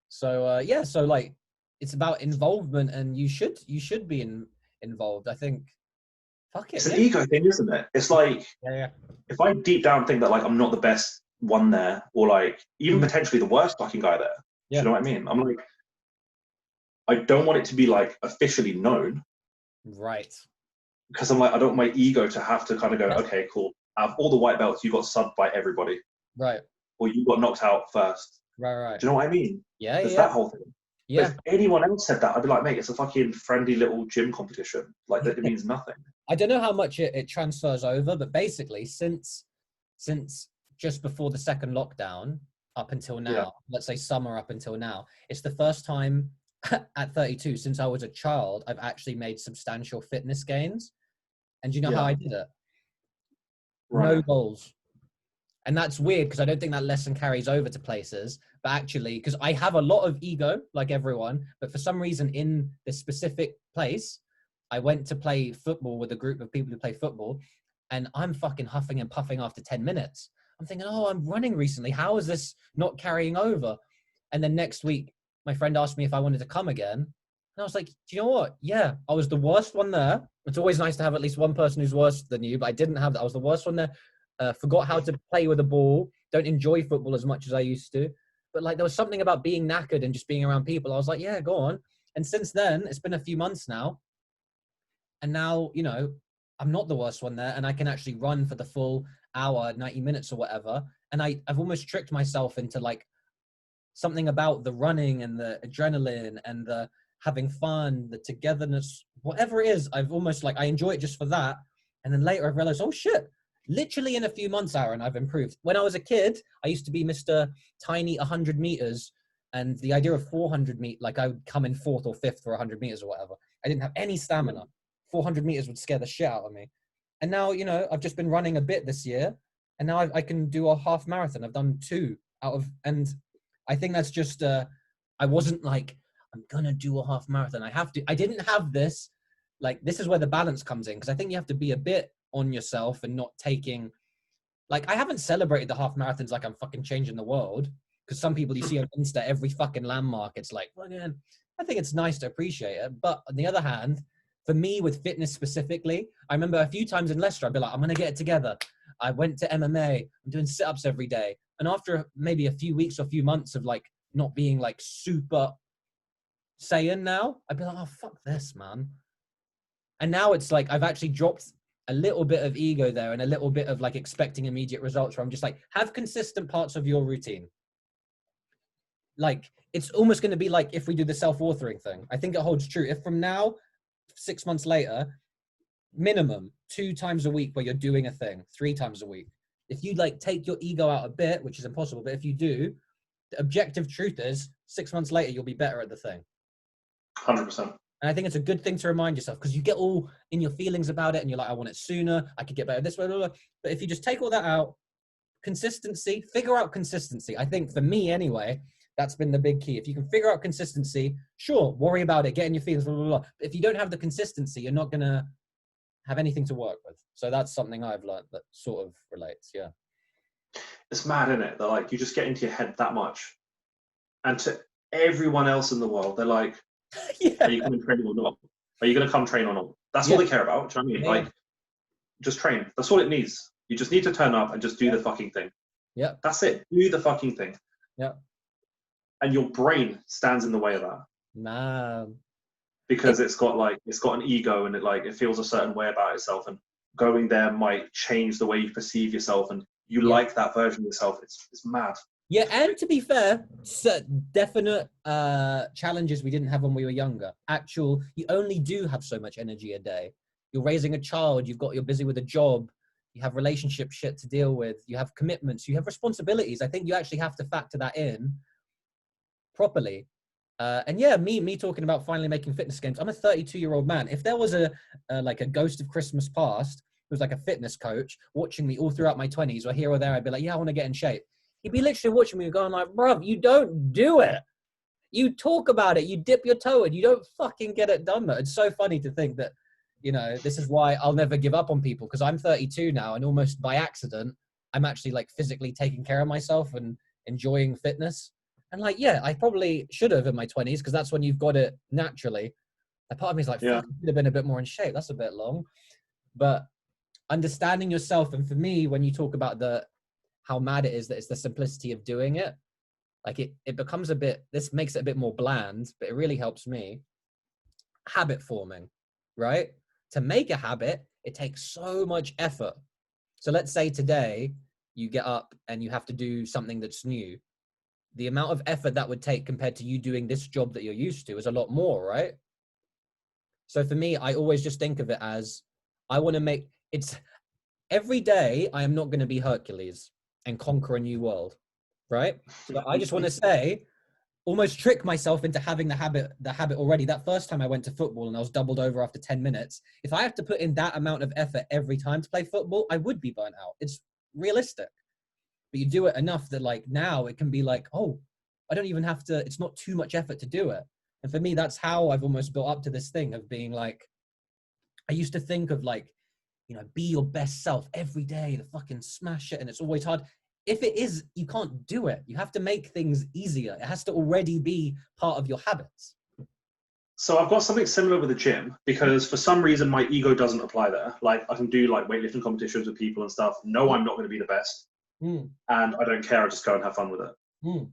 So, yeah, so like, it's about involvement, and you should be involved. I think, fuck it. It's an ego thing, isn't it? It's like, if I deep down think that like I'm not the best one there, or like even potentially the worst fucking guy there, do you know what I mean? I'm like, I don't want it to be like officially known, right? Because I'm like, I don't want my ego to have to kind of go, okay, cool. Out of all the white belts, you got subbed by everybody, right? Or you got knocked out first, right? Do you know what I mean? Yeah, There's that whole thing. Yeah. But if anyone else said that, I'd be like, mate, it's a fucking friendly little gym competition. Like, that, it means nothing. I don't know how much it transfers over, but basically, since just before the second lockdown up until now, let's say summer up until now, it's the first time at 32 since I was a child I've actually made substantial fitness gains. And do you know how I did it? No goals. And that's weird, because I don't think that lesson carries over to places. But actually, because I have a lot of ego, like everyone, but for some reason in this specific place, I went to play football with a group of people who play football, and I'm fucking huffing and puffing after 10 minutes. I'm thinking, oh, I'm running recently. How is this not carrying over? And then next week, my friend asked me if I wanted to come again. And I was like, do you know what? Yeah, I was the worst one there. It's always nice to have at least one person who's worse than you, but I didn't have that. I was the worst one there. Forgot how to play with a ball. Don't enjoy football as much as I used to. But like, there was something about being knackered and just being around people. I was like, yeah, go on. And since then, it's been a few months now. And now, you know, I'm not the worst one there, and I can actually run for the full hour, 90 minutes or whatever. And I've almost tricked myself into like something about the running and the adrenaline and the having fun, the togetherness, whatever it is. I've almost like, I enjoy it just for that. And then later I've realized, oh shit, literally in a few months, Aaron, I've improved. When I was a kid, I used to be Mr. Tiny 100 meters. And the idea of 400 meters, like I would come in fourth or fifth for 100 meters or whatever. I didn't have any stamina. 400 meters would scare the shit out of me. And now, you know, I've just been running a bit this year, and now I can do a half marathon. I've done 2 out of, and I think that's just, I wasn't like, I'm going to do a half marathon. I didn't have this, like, this is where the balance comes in. Cause I think you have to be a bit on yourself and not taking, like, I haven't celebrated the half marathons like I'm fucking changing the world. Because some people you see on Insta, every fucking landmark, it's like, well, again, I think it's nice to appreciate it. But on the other hand, for me with fitness specifically, I remember a few times in Leicester, I'd be like, I'm going to get it together. I went to MMA, I'm doing sit-ups every day. And after maybe a few weeks or a few months of like not being like super Saiyan now, I'd be like, oh, fuck this, man. And now it's like, I've actually dropped a little bit of ego there and a little bit of like expecting immediate results where I'm just like, have consistent parts of your routine. Like, it's almost going to be like if we do the self-authoring thing. I think it holds true. If from now, 6 months later, minimum 2 times a week where you're doing a thing, 3 times a week. If you like take your ego out a bit, which is impossible, but if you do, the objective truth is 6 months later, you'll be better at the thing. 100%. And I think it's a good thing to remind yourself because you get all in your feelings about it and you're like, I want it sooner. I could get better this way. Blah, blah, blah. But if you just take all that out, consistency, figure out consistency. I think for me anyway, that's been the big key. If you can figure out consistency, sure, worry about it, get in your feelings, blah, blah, blah. But if you don't have the consistency, you're not going to have anything to work with. So that's something I've learned that sort of relates. Yeah. It's mad, isn't it? That like you just get into your head that much. And to everyone else in the world, they're like, Yeah. Are you coming training or not? Are you going to come train or not? That's all they care about. Do you know what I mean? Yeah. Like, just train. That's all it needs. You just need to turn up and just do the fucking thing. Yeah. That's it. Do the fucking thing. Yeah. And your brain stands in the way of that. Man. Because it's got an ego and it feels a certain way about itself, and going there might change the way you perceive yourself, and you like that version of yourself. It's mad. Yeah, and to be fair, definite challenges we didn't have when we were younger. You only do have so much energy a day. You're raising a child, you're busy with a job, you have relationship shit to deal with, you have commitments, you have responsibilities. I think you actually have to factor that in properly. And yeah, me talking about finally making fitness games. I'm a 32-year-old man. If there was a ghost of Christmas past who was like a fitness coach watching me all throughout my 20s or here or there, I'd be like, yeah, I want to get in shape. He'd be literally watching me going like, bruv, you don't do it. You talk about it, you dip your toe in, you don't fucking get it done. Though. It's so funny to think that, this is why I'll never give up on people, because I'm 32 now and almost by accident, I'm actually like physically taking care of myself and enjoying fitness. And like, yeah, I probably should have in my 20s because that's when you've got it naturally. A part of me is like, fuck, I should have been a bit more in shape. That's a bit long. But understanding yourself, and for me, when you talk about how mad it is that it's the simplicity of doing it, like it becomes this makes it a bit more bland, but it really helps me. Habit forming, right? To make a habit, it takes so much effort. So let's say today you get up and you have to do something that's new. The amount of effort that would take compared to you doing this job that you're used to is a lot more, right? So for me, I always just think of it as I want to make it's every day. I am not going to be Hercules and conquer a new world, right? So I just want to say, almost trick myself into having the habit already. That first time I went to football and I was doubled over after 10 minutes. If I have to put in that amount of effort every time to play football, I would be burnt out. It's realistic. But you do it enough that like now it can be like, oh, I don't even have to, it's not too much effort to do it. And for me, that's how I've almost built up to this thing of being like, I used to think of like, be your best self every day, to fucking smash it. And it's always hard. If it is, you can't do it. You have to make things easier. It has to already be part of your habits. So I've got something similar with the gym, because for some reason my ego doesn't apply there. Like I can do like weightlifting competitions with people and stuff. No, I'm not going to be the best. And I don't care. I just go and have fun with it.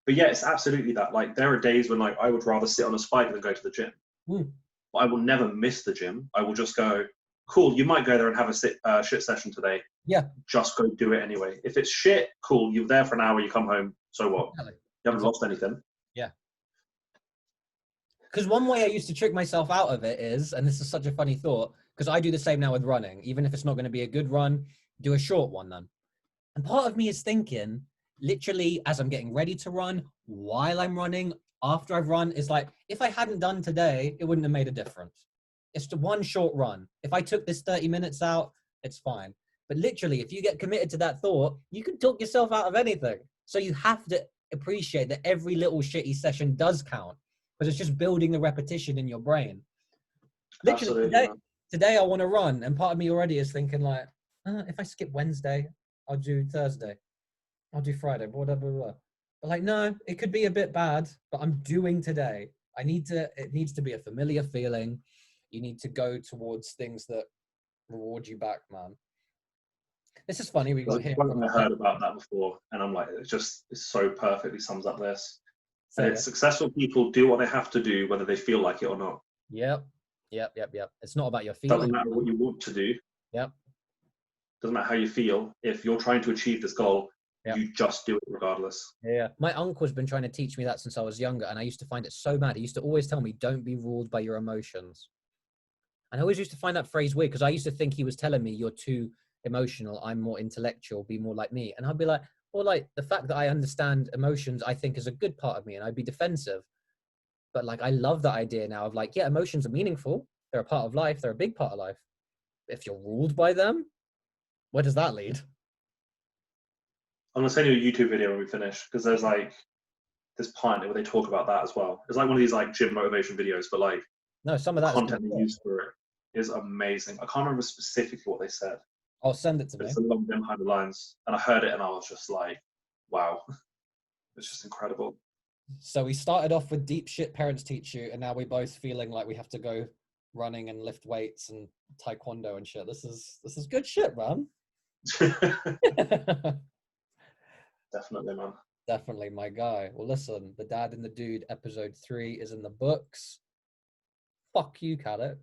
But yeah, it's absolutely that. Like there are days when like I would rather sit on a spike than go to the gym. But I will never miss the gym. I will just go, cool, you might go there and have a shit session today. Yeah. Just go do it anyway. If it's shit, cool, you're there for an hour, you come home, so what? Exactly. You haven't lost anything. Yeah. Because one way I used to trick myself out of it is, and this is such a funny thought, because I do the same now with running. Even if it's not going to be a good run, do a short one then. And part of me is thinking, literally, as I'm getting ready to run, while I'm running, after I've run, is like, if I hadn't done today, it wouldn't have made a difference. It's the one short run. If I took this 30 minutes out, it's fine. But literally, if you get committed to that thought, you can talk yourself out of anything. So you have to appreciate that every little shitty session does count, because it's just building the repetition in your brain. Literally, today I want to run, and part of me already is thinking like, if I skip Wednesday, I'll do Thursday. I'll do Friday, blah, blah, blah. But like, no, it could be a bit bad, but I'm doing today. It needs to be a familiar feeling. You need to go towards things that reward you back, man. This is funny. We There's got a here quote from I heard about that before, and I'm like, it so perfectly sums up this. And say it's it. successful people do what they have to do, whether they feel like it or not. Yep. Yep. It's not about your Doesn't feelings. matter what you want to do. Yep. Doesn't matter how you feel. If you're trying to achieve this goal, Yep. you just do it regardless. Yeah. My uncle's been trying to teach me that since I was younger, and I used to find it so bad. He used to always tell me, don't be ruled by your emotions. And I always used to find that phrase weird because I used to think he was telling me, you're too emotional, I'm more intellectual, be more like me. And I'd be like, well, like the fact that I understand emotions, I think is a good part of me, and I'd be defensive. But like, I love that idea now of like, yeah, emotions are meaningful. They're a part of life. They're a big part of life. If you're ruled by them, where does that lead? I'm gonna send you a YouTube video when we finish because there's like this part where they talk about that as well. It's like one of these like gym motivation videos, but like No, some of the that is good. content they use for it is amazing. I can't remember specifically what they said, I'll send it to but me. it's along them behind the lines. And I heard it and I was just like, wow, it's just incredible. So we started off with deep shit parents teach you, and now we're both feeling like we have to go running and lift weights and taekwondo and shit. This is good shit, man. Definitely, man. Definitely my guy. Well, listen, The Dad and the Dude episode 3 is in the books. Fuck you, Khaliq.